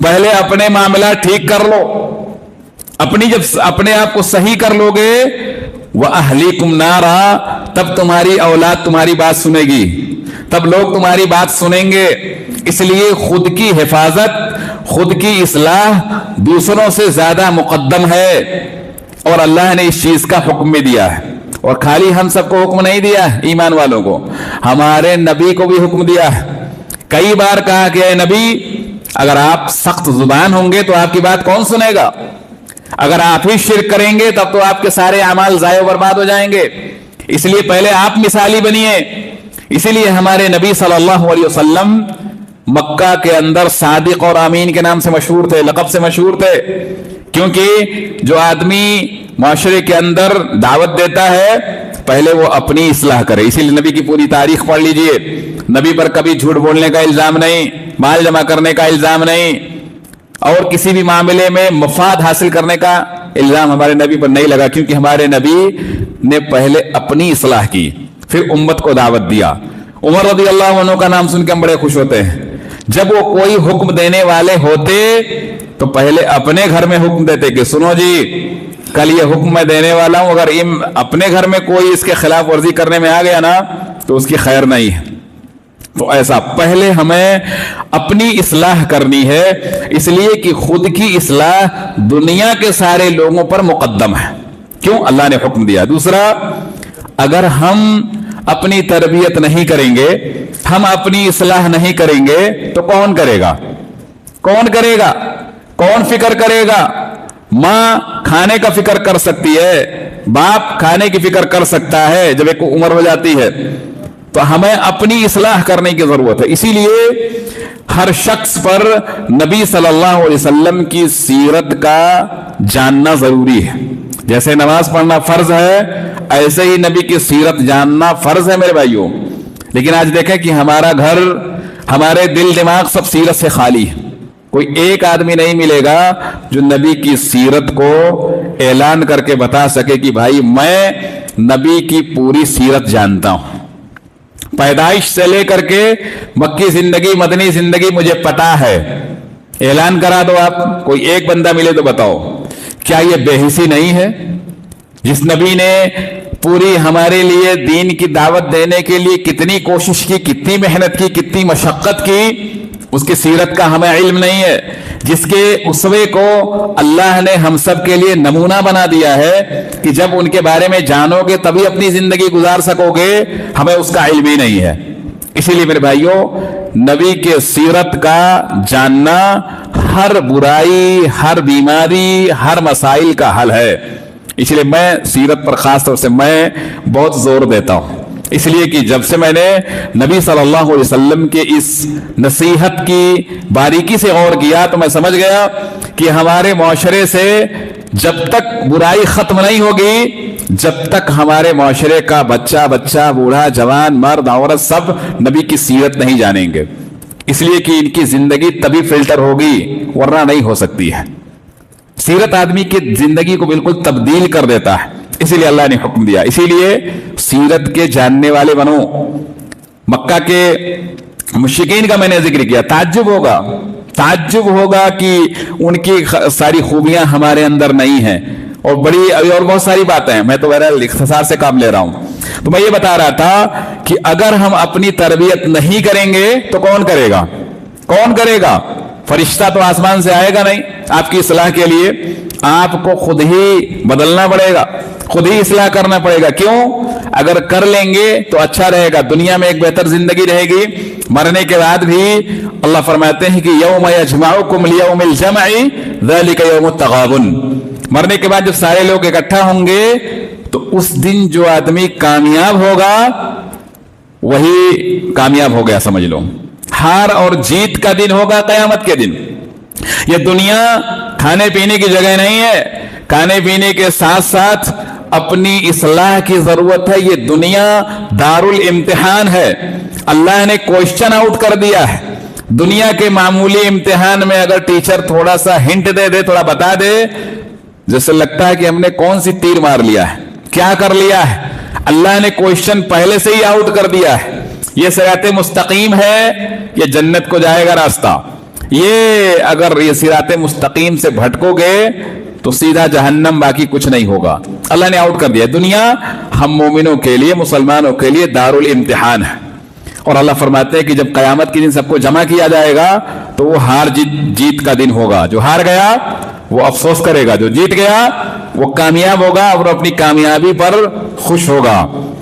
پہلے اپنے معاملات ٹھیک کر لو. جب اپنے آپ کو صحیح کر لو گے وَأَهْلِكُمْ نَارًا، تب تمہاری اولاد تمہاری بات سنے گی، تب لوگ تمہاری بات سنیں گے. اس لیے خود کی حفاظت، خود کی اصلاح دوسروں سے زیادہ مقدم ہے. اور اللہ نے اس چیز کا حکم بھی دیا ہے. اور خالی ہم سب کو حکم نہیں دیا ہے ایمان والوں کو، ہمارے نبی کو بھی حکم دیا ہے. کئی بار کہا کہ اے نبی اگر آپ سخت زبان ہوں گے تو آپ کی بات کون سنے گا؟ اگر آپ ہی شرک کریں گے تب تو آپ کے سارے اعمال ضائع و برباد ہو جائیں گے. اس لیے پہلے آپ مثالی بنیے. اسی لیے ہمارے نبی صلی اللہ علیہ وسلم مکہ کے اندر صادق اور امین کے نام سے مشہور تھے، لقب سے مشہور تھے. کیونکہ جو آدمی معاشرے کے اندر دعوت دیتا ہے پہلے وہ اپنی اصلاح کرے. اسی لیے نبی کی پوری تاریخ پڑھ لیجئے. نبی پر کبھی جھوٹ بولنے کا الزام نہیں، مال جمع کرنے کا الزام نہیں، اور کسی بھی معاملے میں مفاد حاصل کرنے کا الزام ہمارے نبی پر نہیں لگا. کیونکہ ہمارے نبی نے پہلے اپنی اصلاح کی، پھر امت کو دعوت دیا. عمر رضی اللہ عنہ کا نام سن کے ہم بڑے خوش ہوتے ہیں. جب وہ کوئی حکم دینے والے ہوتے تو پہلے اپنے گھر میں حکم دیتے کہ سنو جی کل یہ حکم میں دینے والا ہوں، اگر اپنے گھر میں کوئی اس کے خلاف ورزی کرنے میں آ گیا نا تو اس کی خیر نہیں ہے. تو ایسا پہلے ہمیں اپنی اصلاح کرنی ہے، اس لیے کہ خود کی اصلاح دنیا کے سارے لوگوں پر مقدم ہے. کیوں؟ اللہ نے حکم دیا. دوسرا، اگر ہم اپنی تربیت نہیں کریں گے، ہم اپنی اصلاح نہیں کریں گے تو کون کرے گا؟ کون کرے گا؟ کون فکر کرے گا؟ ماں کھانے کا فکر کر سکتی ہے، باپ کھانے کی فکر کر سکتا ہے جب ایک عمر ہو جاتی ہے. تو ہمیں اپنی اصلاح کرنے کی ضرورت ہے. اسی لیے ہر شخص پر نبی صلی اللہ علیہ وسلم کی سیرت کا جاننا ضروری ہے. جیسے نماز پڑھنا فرض ہے ایسے ہی نبی کی سیرت جاننا فرض ہے میرے بھائیوں. لیکن آج دیکھیں کہ ہمارا گھر، ہمارے دل دماغ سب سیرت سے خالی ہے. کوئی ایک آدمی نہیں ملے گا جو نبی کی سیرت کو اعلان کر کے بتا سکے کہ بھائی میں نبی کی پوری سیرت جانتا ہوں، پیدائش سے لے کر کے مکی زندگی، مدنی زندگی مجھے پتا ہے. اعلان کرا دو آپ، کوئی ایک بندہ ملے تو بتاؤ. کیا یہ بے حسی نہیں ہے؟ جس نبی نے پوری ہمارے لیے دین کی دعوت دینے کے لیے کتنی کوشش کی، کتنی محنت کی، کتنی مشقت کی، اس کی سیرت کا ہمیں علم نہیں ہے. جس کے اسوے کو اللہ نے ہم سب کے لیے نمونہ بنا دیا ہے کہ جب ان کے بارے میں جانو گے تبھی اپنی زندگی گزار سکو گے، ہمیں اس کا علم ہی نہیں ہے. اسی لیے میرے بھائیوں، نبی کے سیرت کا جاننا ہر برائی، ہر بیماری، ہر مسائل کا حل ہے. اس لیے میں سیرت پر خاص طور سے میں بہت زور دیتا ہوں. اس لیے کہ جب سے میں نے نبی صلی اللہ علیہ وسلم کے اس نصیحت کی باریکی سے غور کیا تو میں سمجھ گیا کہ ہمارے معاشرے سے جب تک برائی ختم نہیں ہوگی، جب تک ہمارے معاشرے کا بچہ، بوڑھا، جوان، مرد، عورت سب نبی کی سیرت نہیں جانیں گے. اس لیے کہ ان کی زندگی تبھی فلٹر ہوگی ورنہ نہیں ہو سکتی ہے. سیرت آدمی کی زندگی کو بالکل تبدیل کر دیتا ہے. اسی لیے اللہ نے حکم دیا. اسی لیے سیرت کے جاننے والے بنو. مکہ کے مشرکین کا میں نے ذکر کیا. تعجب ہوگا کہ ان کی ساری خوبیاں ہمارے اندر نہیں ہیں، اور بہت ساری باتیں ہیں. میں تو بہرحال اختصار سے کام لے رہا ہوں. تو میں یہ بتا رہا تھا کہ اگر ہم اپنی تربیت نہیں کریں گے تو کون کرے گا؟ کون کرے گا؟ فرشتہ تو آسمان سے آئے گا نہیں. آپ کی اصلاح کے لیے آپ کو خود ہی بدلنا پڑے گا، خود ہی اصلاح کرنا پڑے گا. کیوں؟ اگر کر لیں گے تو اچھا رہے گا، دنیا میں ایک بہتر زندگی رہے گی. مرنے کے بعد بھی اللہ فرماتے ہیں کہ یوم یجمعکم لیوم الجمع ذلک یوم التغابن. مرنے کے بعد جب سارے لوگ اکٹھا ہوں گے تو اس دن جو آدمی کامیاب ہوگا وہی کامیاب ہو گیا سمجھ لو. ہار اور جیت کا دن ہوگا قیامت کے دن. یہ دنیا کھانے پینے کی جگہ نہیں ہے. کھانے پینے کے ساتھ ساتھ اپنی اصلاح کی ضرورت ہے. یہ دنیا دار الامتحان ہے. اللہ نے کوشچن آؤٹ کر دیا ہے. دنیا کے معمولی امتحان میں اگر ٹیچر تھوڑا سا ہنٹ دے دے, تھوڑا بتا دے, جیسے لگتا ہے کہ ہم نے کون سی تیر مار لیا ہے, کیا کر لیا ہے. اللہ نے کوشچن پہلے سے ہی آؤٹ کر دیا ہے. یہ صراط مستقیم ہے, یہ جنت کو جائے گا راستہ. یہ اگر یہ صراط مستقیم سے بھٹکو گے تو سیدھا جہنم, باقی کچھ نہیں ہوگا. اللہ نے آؤٹ کر دیا. دنیا ہم مومنوں کے لیے, مسلمانوں کے لیے دار الامتحان ہے. اور اللہ فرماتے ہیں کہ جب قیامت کے دن سب کو جمع کیا جائے گا تو وہ ہار جیت کا دن ہوگا. جو ہار گیا وہ افسوس کرے گا, جو جیت گیا وہ کامیاب ہوگا اور اپنی کامیابی پر خوش ہوگا.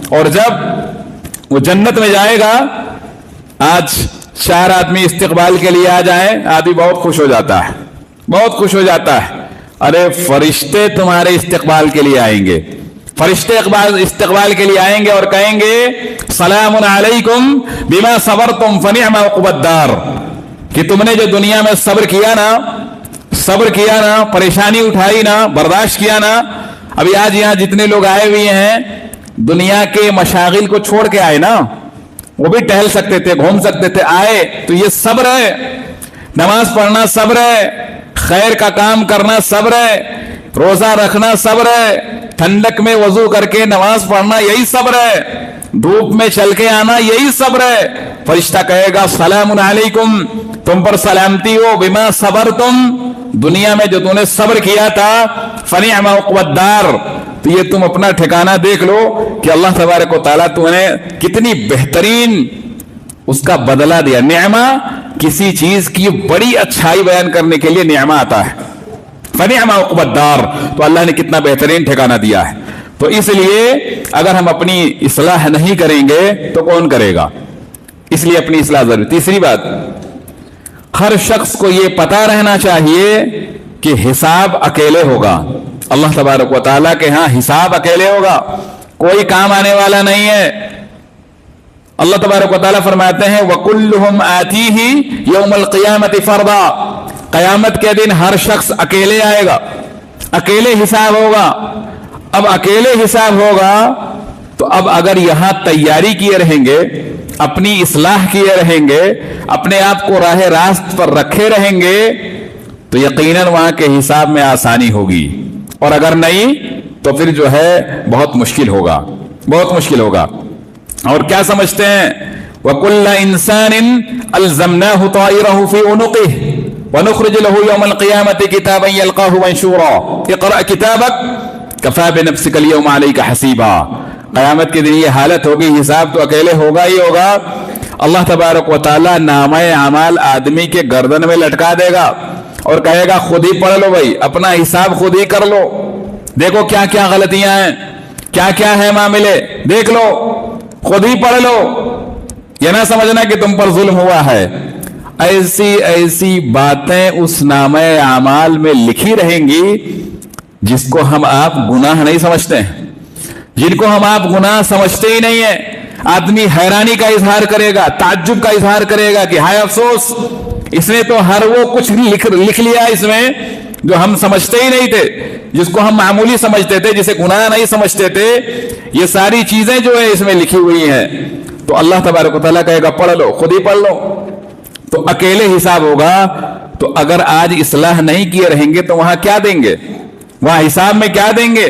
اور جب وہ جنت میں جائے گا, آج 4 آدمی استقبال کے لیے آ جائیں, آدمی بہت خوش ہو جاتا ہے, بہت خوش ہو جاتا ہے. ارے فرشتے تمہارے استقبال کے لیے آئیں گے, فرشتے استقبال کے لیے آئیں گے اور کہیں گے سلام علیکم بما صبرتم فنعم عقبی الدار, کہ تم نے جو دنیا میں صبر کیا نا, پریشانی اٹھائی نا, برداشت کیا نا. ابھی آج یہاں جتنے لوگ آئے ہوئے ہیں دنیا کے مشاغل کو چھوڑ کے آئے نا, وہ بھی ٹہل سکتے تھے, گھوم سکتے تھے, آئے تو یہ صبر ہے. نماز پڑھنا صبر ہے, خیر کا کام کرنا صبر ہے, روزہ رکھنا صبر ہے, ٹھنڈک میں وضو کر کے نماز پڑھنا یہی صبر ہے, دھوپ میں چل کے آنا یہی صبر ہے. فرشتہ کہے گا سلام علیکم, تم پر سلامتی ہو, بما صبرتم, دنیا میں جو تم نے صبر کیا تھا, فنعم عقبی الدار, تو یہ تم اپنا ٹھکانہ دیکھ لو کہ اللہ تبارک و تعالیٰ تم نے کتنی بہترین اس کا بدلہ دیا. نعمہ کسی چیز کی بڑی اچھائی بیان کرنے کے لیے نعمہ آتا ہے. فنعم عقبی الدار, تو اللہ نے کتنا بہترین ٹھکانہ دیا ہے. تو اس لیے اگر ہم اپنی اصلاح نہیں کریں گے تو کون کرے گا؟ اس لیے اپنی اصلاح ضروری. تیسری بات, ہر شخص کو یہ پتا رہنا چاہیے کہ حساب اکیلے ہوگا. اللہ تبارک و تعالیٰ کے ہاں حساب اکیلے ہوگا, کوئی کام آنے والا نہیں ہے. اللہ تبارک و تعالیٰ فرماتے ہیں وَكُلُّهُمْ آتِيهِ يَوْمَ الْقِيَامَةِ فَرْضًا, قیامت کے دن ہر شخص اکیلے آئے گا, اکیلے حساب ہوگا. اب اکیلے حساب ہوگا تو اب اگر یہاں تیاری کیے رہیں گے, اپنی اصلاح کیے رہیں گے, اپنے آپ کو راہ راست پر رکھے رہیں گے, تو یقیناً وہاں کے حساب میں آسانی ہوگی. اور اگر نہیں تو پھر جو ہے بہت مشکل ہوگا, بہت مشکل ہوگا. اور کیا سمجھتے ہیں وَكُلَّ إِنسَانٍ أَلْزَمْنَاهُ طَائِرَهُ فِي عُنُقِهِ وَنُخْرِجُ لَهُ يَوْمَ الْقِيَامَةِ كِتَابًا يَلْقَاهُ مَنشُورًا اقْرَأْ كِتَابَكَ كَفَى بِنَفْسِكَ الْيَوْمَ عَلَيْكَ حَسِيبًا. قیامت کے دن یہ حالت ہوگی, حساب تو اکیلے ہوگا ہی ہوگا. اللہ تبارک و تعالیٰ نامہ اعمال آدمی کے گردن میں لٹکا دے گا اور کہے گا خود ہی پڑھ لو بھائی, اپنا حساب خود ہی کر لو, دیکھو کیا کیا غلطیاں ہیں, کیا کیا ہے معاملے, دیکھ لو, خود ہی پڑھ لو. یہ نہ سمجھنا کہ تم پر ظلم ہوا ہے. ایسی ایسی باتیں اس نامہ اعمال میں لکھی رہیں گی جس کو ہم آپ گناہ نہیں سمجھتے ہیں, جن کو ہم آپ گناہ سمجھتے ہی نہیں ہیں. آدمی حیرانی کا اظہار کرے گا, تعجب کا اظہار کرے گا کہ ہائے افسوس, اس نے تو ہر وہ کچھ لکھ لیا اس میں جو ہم سمجھتے ہی نہیں تھے, جس کو ہم معمولی سمجھتے تھے, جسے گناہ نہیں سمجھتے تھے. یہ ساری چیزیں جو ہے اس میں لکھی ہوئی ہیں. تو اللہ تبارک و تعالیٰ کہے گا پڑھ لو, خود ہی پڑھ لو. تو اکیلے حساب ہوگا. تو اگر آج اصلاح نہیں کیے رہیں گے تو وہاں کیا دیں گے, وہاں حساب میں کیا دیں گے؟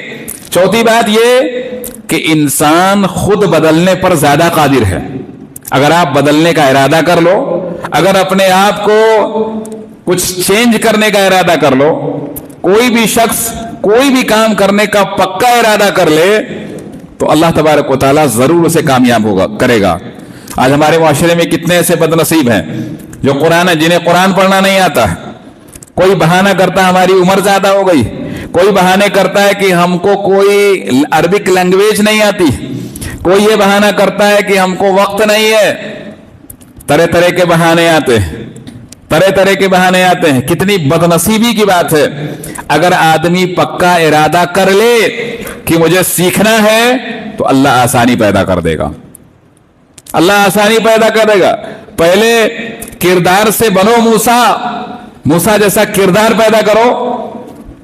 چوتھی بات یہ کہ انسان خود بدلنے پر زیادہ قادر ہے. اگر آپ بدلنے کا ارادہ کر لو, اگر اپنے آپ کو کچھ چینج کرنے کا ارادہ کر لو, کوئی بھی شخص کوئی بھی کام کرنے کا پکا ارادہ کر لے تو اللہ تبارک و تعالیٰ ضرور اسے کامیاب کرے گا. آج ہمارے معاشرے میں کتنے ایسے بد نصیب ہیں جو جنہیں قرآن پڑھنا نہیں آتا. کوئی بہانہ کرتا ہماری عمر زیادہ ہو گئی, کوئی بہانے کرتا ہے کہ ہم کو کوئی عربک لینگویج نہیں آتی, کوئی یہ بہانہ کرتا ہے کہ ہم کو وقت نہیں ہے. طرح طرح کے بہانے آتے ہیں, طرح طرح کے بہانے آتے ہیں. کتنی بد نصیبی کی بات ہے. اگر آدمی پکا ارادہ کر لے کہ مجھے سیکھنا ہے تو اللہ آسانی پیدا کر دے گا, اللہ آسانی پیدا کر دے گا. پہلے کردار سے بنو موسیٰ جیسا کردار پیدا کرو,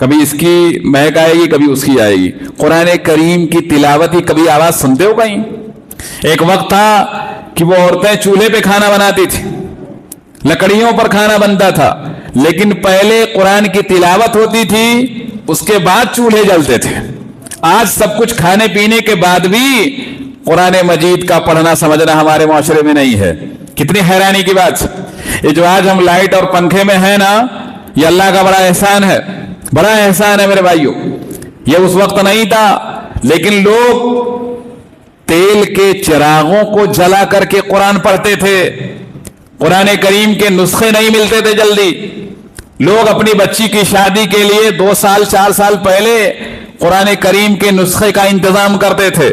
کبھی اس کی مہک آئے گی کبھی اس کی آئے گی. قرآن کریم کی تلاوت کی کبھی آواز سنتے ہو کہیں؟ ایک وقت تھا کہ وہ عورتیں چولہے پہ کھانا بناتی تھی, لکڑیوں پر کھانا بنتا تھا, لیکن پہلے قرآن کی تلاوت ہوتی تھی, اس کے بعد چولہے جلتے تھے. آج سب کچھ کھانے پینے کے بعد بھی قرآن مجید کا پڑھنا سمجھنا ہمارے معاشرے میں نہیں ہے. کتنی حیرانی کی بات. یہ جو آج ہم لائٹ اور پنکھے میں ہیں نا, یہ اللہ کا بڑا احسان ہے, بڑا احسان ہے میرے بھائیوں. یہ اس وقت نہیں تھا, لیکن لوگ تیل کے چراغوں کو جلا کر کے قرآن پڑھتے تھے. قرآن کریم کے نسخے نہیں ملتے تھے جلدی. لوگ اپنی بچی کی شادی کے لیے 2 سال 4 سال پہلے قرآن کریم کے نسخے کا انتظام کرتے تھے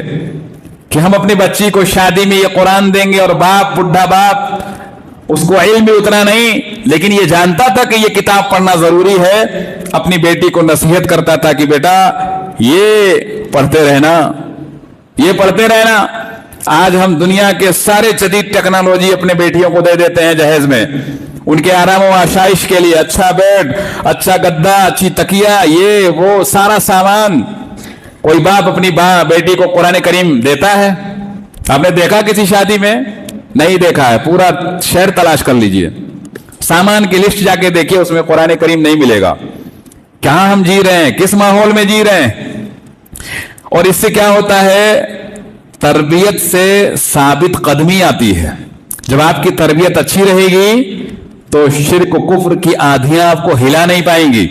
کہ ہم اپنی بچی کو شادی میں یہ قرآن دیں گے. اور باپ, بڈھا باپ, اس کو علم بھی اتنا نہیں, لیکن یہ جانتا تھا کہ یہ کتاب پڑھنا ضروری ہے. اپنی بیٹی کو نصیحت کرتا تھا کہ بیٹا یہ پڑھتے رہنا, یہ پڑھتے رہنا. آج ہم دنیا کے سارے جدید ٹیکنالوجی اپنے بیٹیوں کو دے دیتے ہیں جہیز میں, ان کے آرام و آشائش کے لیے. اچھا بیڈ, اچھا گدا, اچھی تکیہ, یہ وہ سارا سامان. کوئی باپ اپنی بیٹی کو قرآن کریم دیتا ہے؟ آپ نے دیکھا کسی شادی میں؟ نہیں دیکھا ہے. پورا شہر تلاش کر لیجئے, سامان کی لسٹ جا کے دیکھیے, اس میں قرآن کریم نہیں ملے گا. کہاں ہم جی رہے ہیں, کس ماحول میں جی رہے ہیں. اور اس سے کیا ہوتا ہے, تربیت سے ثابت قدمی آتی ہے. جب آپ کی تربیت اچھی رہے گی تو شرک و کفر کی آندھیاں آپ کو ہلا نہیں پائیں گی.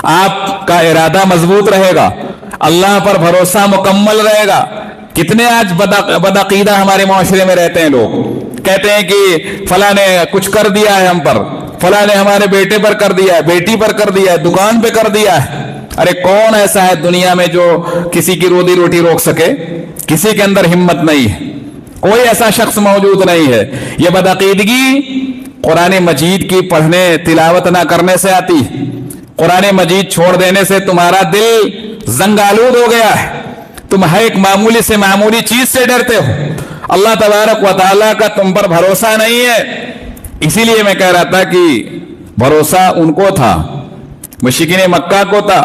آپ کا ارادہ مضبوط رہے گا, اللہ پر بھروسہ مکمل رہے گا. کتنے آج بدعقیدہ ہمارے معاشرے میں رہتے ہیں. لوگ کہتے ہیں کہ فلاں نے کچھ کر دیا ہے ہم پر, فلاں نے ہمارے بیٹے پر کر دیا ہے, بیٹی پر کر دیا ہے, دکان پہ کر دیا ہے. ارے کون ایسا ہے دنیا میں جو کسی کی روزی روٹی روک سکے؟ کسی کے اندر ہمت نہیں ہے, کوئی ایسا شخص موجود نہیں ہے. یہ بدعقیدگی قرآن مجید کی پڑھنے تلاوت نہ کرنے سے آتی. قرآن مجید چھوڑ دینے سے تمہارا دل زنگ آلود ہو گیا ہے. تم ہر ایک معمولی سے معمولی چیز سے ڈرتے ہو. اللہ تبارک و تعالیٰ کا تم پر بھروسہ نہیں ہے. اسی لیے میں کہہ رہا تھا کہ بھروسہ ان کو تھا, مشرکین مکہ کو تھا.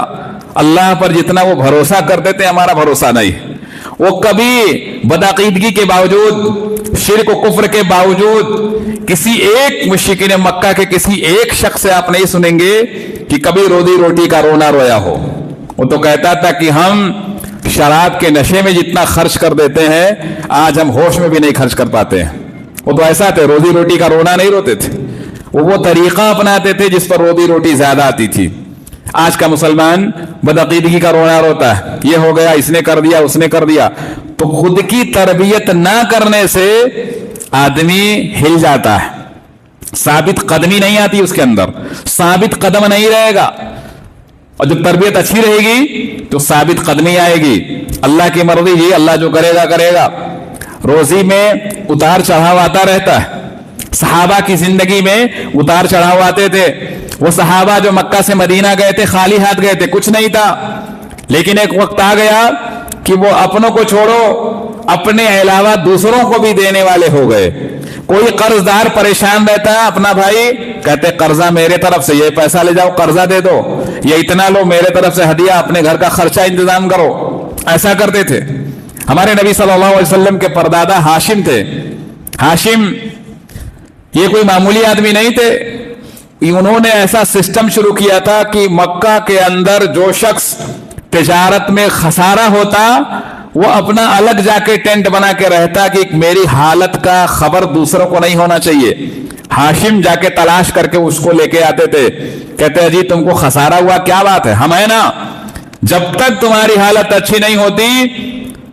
اللہ پر جتنا وہ بھروسہ کرتے تھے, ہمارا بھروسہ نہیں. وہ کبھی بدعقیدگی کے باوجود, شرک و کفر کے باوجود کسی ایک مشرکین مکہ کے کسی ایک شخص سے آپ نہیں سنیں گے کہ کبھی روزی روٹی کا رونا رویا ہو. وہ تو کہتا تھا کہ ہم شراب کے نشے میں جتنا خرچ کر دیتے ہیں, آج ہم ہوش میں بھی نہیں خرچ کر پاتے ہیں. وہ تو ایسا تھے, روزی روٹی کا رونا نہیں روتے تھے. وہ طریقہ اپناتے تھے جس پر روزی روٹی زیادہ آتی تھی. آج کا مسلمان بدعقیدگی کا رونا روتا ہے, یہ ہو گیا, اس نے کر دیا, اس نے کر دیا. تو خود کی تربیت نہ کرنے سے آدمی ہل جاتا ہے, ثابت قدمی نہیں آتی اس کے اندر, ثابت قدم نہیں رہے گا. اور جب تربیت اچھی رہے گی تو ثابت قدمی آئے گی. اللہ کی مرضی جی, اللہ جو کرے گا کرے گا. روزی میں اتار چڑھاؤ آتا رہتا ہے. صحابہ کی زندگی میں اتار چڑھاؤ آتے تھے. وہ صحابہ جو مکہ سے مدینہ گئے تھے خالی ہاتھ گئے تھے, کچھ نہیں تھا. لیکن ایک وقت آ گیا کہ وہ اپنوں کو چھوڑو, اپنے علاوہ دوسروں کو بھی دینے والے ہو گئے. کوئی قرض دار پریشان رہتا ہے, اپنا بھائی کہتے قرضہ میرے طرف سے, یہ پیسہ لے جاؤ قرضہ دے دو, یہ اتنا لو میرے طرف سے ہدیہ, اپنے گھر کا خرچہ انتظام کرو. ایسا کرتے تھے. ہمارے نبی صلی اللہ علیہ وسلم کے پردادا ہاشم تھے. ہاشم یہ کوئی معمولی آدمی نہیں تھے. انہوں نے ایسا سسٹم شروع کیا تھا کہ مکہ کے اندر جو شخص تجارت میں خسارہ ہوتا وہ اپنا الگ جا کے ٹینٹ بنا کے رہتا کہ میری حالت کا خبر دوسروں کو نہیں ہونا چاہیے. ہاشم جا کے تلاش کر کے اس کو لے کے آتے تھے, کہتے جی تم کو خسارہ ہوا, کیا بات ہے, ہم ہیں نا, جب تک تمہاری حالت اچھی نہیں ہوتی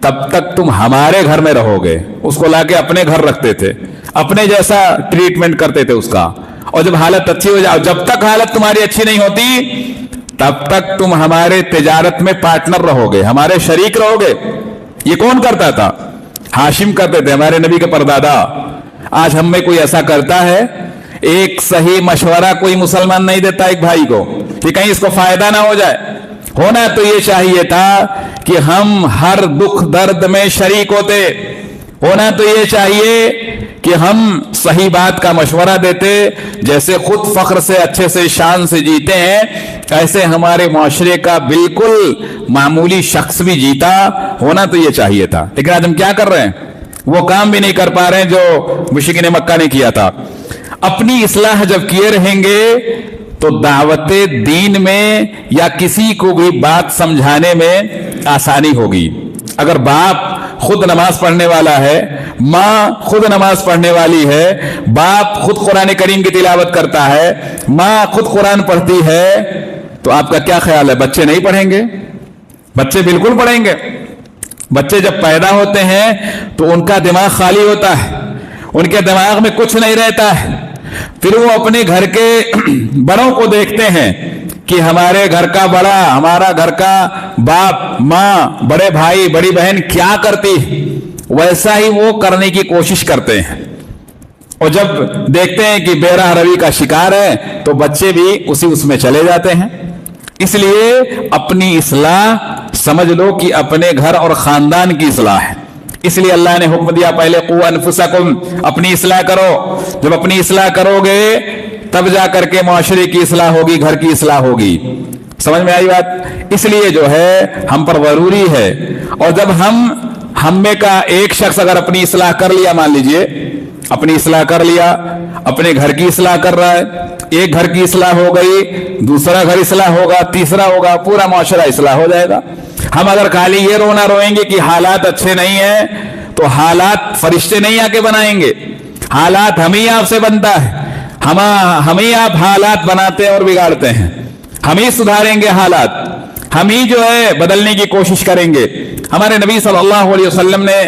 تب تک تم ہمارے گھر میں رہو گے. اس کو لا کے اپنے گھر رکھتے تھے, اپنے جیسا ٹریٹمنٹ کرتے تھے اس کا. اور جب حالت اچھی ہو جائے, جب تک حالت تمہاری اچھی نہیں ہوتی تب تک تم ہمارے تجارت میں پارٹنر رہو گے, ہمارے شریک رہو گے. یہ کون کرتا تھا؟ ہاشم کرتے تھے, ہمارے نبی کے پردادا. آج ہم میں کوئی ایسا کرتا ہے؟ ایک صحیح مشورہ کوئی مسلمان نہیں دیتا ایک بھائی کو کہ کہیں اس کو فائدہ نہ ہو جائے. ہونا تو یہ چاہیے تھا کہ ہم ہر دکھ درد میں شریک ہوتے, ہونا تو یہ چاہیے کہ ہم صحیح بات کا مشورہ دیتے، جیسے خود فخر سے اچھے سے شان سے جیتے ہیں، ایسے ہمارے معاشرے کا بالکل معمولی شخص بھی جیتا، ہونا تو یہ چاہیے تھا۔ لیکن آج ہم کیا کر رہے ہیں؟ وہ کام بھی نہیں کر پا رہے ہیں جو مشرکین مکہ نے کیا تھا۔ اپنی اصلاح جب کیے رہیں گے تو دعوت دین میں یا کسی کو بھی بات سمجھانے میں آسانی ہوگی۔ اگر باپ خود نماز پڑھنے والا ہے، ماں خود نماز پڑھنے والی ہے، باپ خود قرآن کریم کی تلاوت کرتا ہے، ماں خود قرآن پڑھتی ہے، تو آپ کا کیا خیال ہے؟ بچے نہیں پڑھیں گے؟ بچے بالکل پڑھیں گے۔ بچے جب پیدا ہوتے ہیں تو ان کا دماغ خالی ہوتا ہے، ان کے دماغ میں کچھ نہیں رہتا ہے، پھر وہ اپنے گھر کے بڑوں کو دیکھتے ہیں کہ ہمارے گھر کا بڑا، ہمارا گھر کا باپ، ماں، بڑے بھائی، بڑی بہن کیا کرتی، ویسا ہی وہ کرنے کی کوشش کرتے ہیں، اور جب دیکھتے ہیں کہ بے راہ روی کا شکار ہے تو بچے بھی اس میں چلے جاتے ہیں۔ اس لیے اپنی اصلاح سمجھ لو کہ اپنے گھر اور خاندان کی اصلاح ہے۔ اس لیے اللہ نے حکم دیا پہلے قوا انفسکم، اپنی اصلاح کرو۔ جب اپنی اصلاح کرو گے تب جا کر کے معاشرے کی اصلاح ہوگی، گھر کی اصلاح ہوگی۔ سمجھ میں آئی بات؟ اس لیے جو ہے ہم پر ضروری ہے، اور جب ہم میں کا ایک شخص اگر اپنی اصلاح کر لیا، مان لیجئے اپنی اصلاح کر لیا، اپنے گھر کی اصلاح کر رہا ہے، ایک گھر کی اصلاح ہو گئی، دوسرا گھر اصلاح ہوگا، تیسرا ہوگا، پورا معاشرہ اصلاح ہو جائے گا۔ ہم اگر خالی یہ رونا روئیں گے کہ حالات اچھے نہیں ہیں، تو حالات فرشتے نہیں آ کے بنائیں گے، حالات ہم ہی آپ سے بنتا ہے، ہم ہی آپ حالات بناتے اور بگاڑتے ہیں، ہم ہی سدھاریں گے حالات، ہم ہی جو ہے بدلنے کی کوشش کریں گے۔ ہمارے نبی صلی اللہ علیہ وسلم نے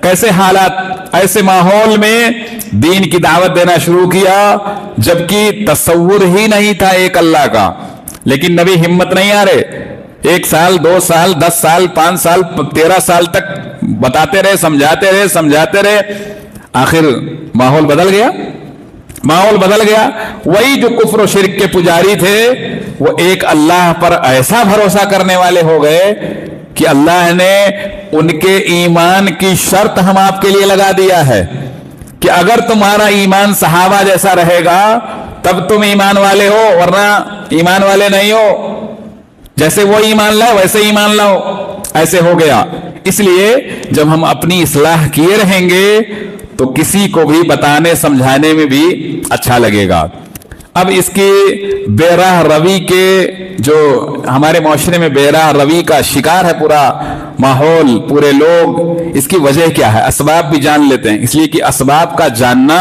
کیسے حالات، ایسے ماحول میں دین کی دعوت دینا شروع کیا جبکہ تصور ہی نہیں تھا ایک اللہ کا، لیکن نبی ہمت نہیں آ رہے، 1 سال 2 سال 10 سال 5 سال 13 سال تک بتاتے سمجھاتے رہے، آخر ماحول بدل گیا۔ وہی جو کفر و شرک کے پجاری تھے وہ ایک اللہ پر ایسا بھروسہ کرنے والے ہو گئے کہ اللہ نے ان کے ایمان کی شرط ہم آپ کے لیے لگا دیا ہے کہ اگر تمہارا ایمان صحابہ جیسا رہے گا تب تم ایمان والے ہو، ورنہ ایمان والے نہیں ہو، جیسے وہ ایمان لائے ویسے ایمان لاؤ، ایسے ہو گیا۔ اس لیے جب ہم اپنی اصلاح کیے رہیں گے تو کسی کو بھی بتانے سمجھانے میں بھی اچھا لگے گا۔ اب اس کی بے راہ روی کے جو ہمارے معاشرے میں بے راہ روی کا شکار ہے پورا ماحول، پورے لوگ، اس کی وجہ کیا ہے؟ اسباب بھی جان لیتے ہیں، اس لیے کہ اسباب کا جاننا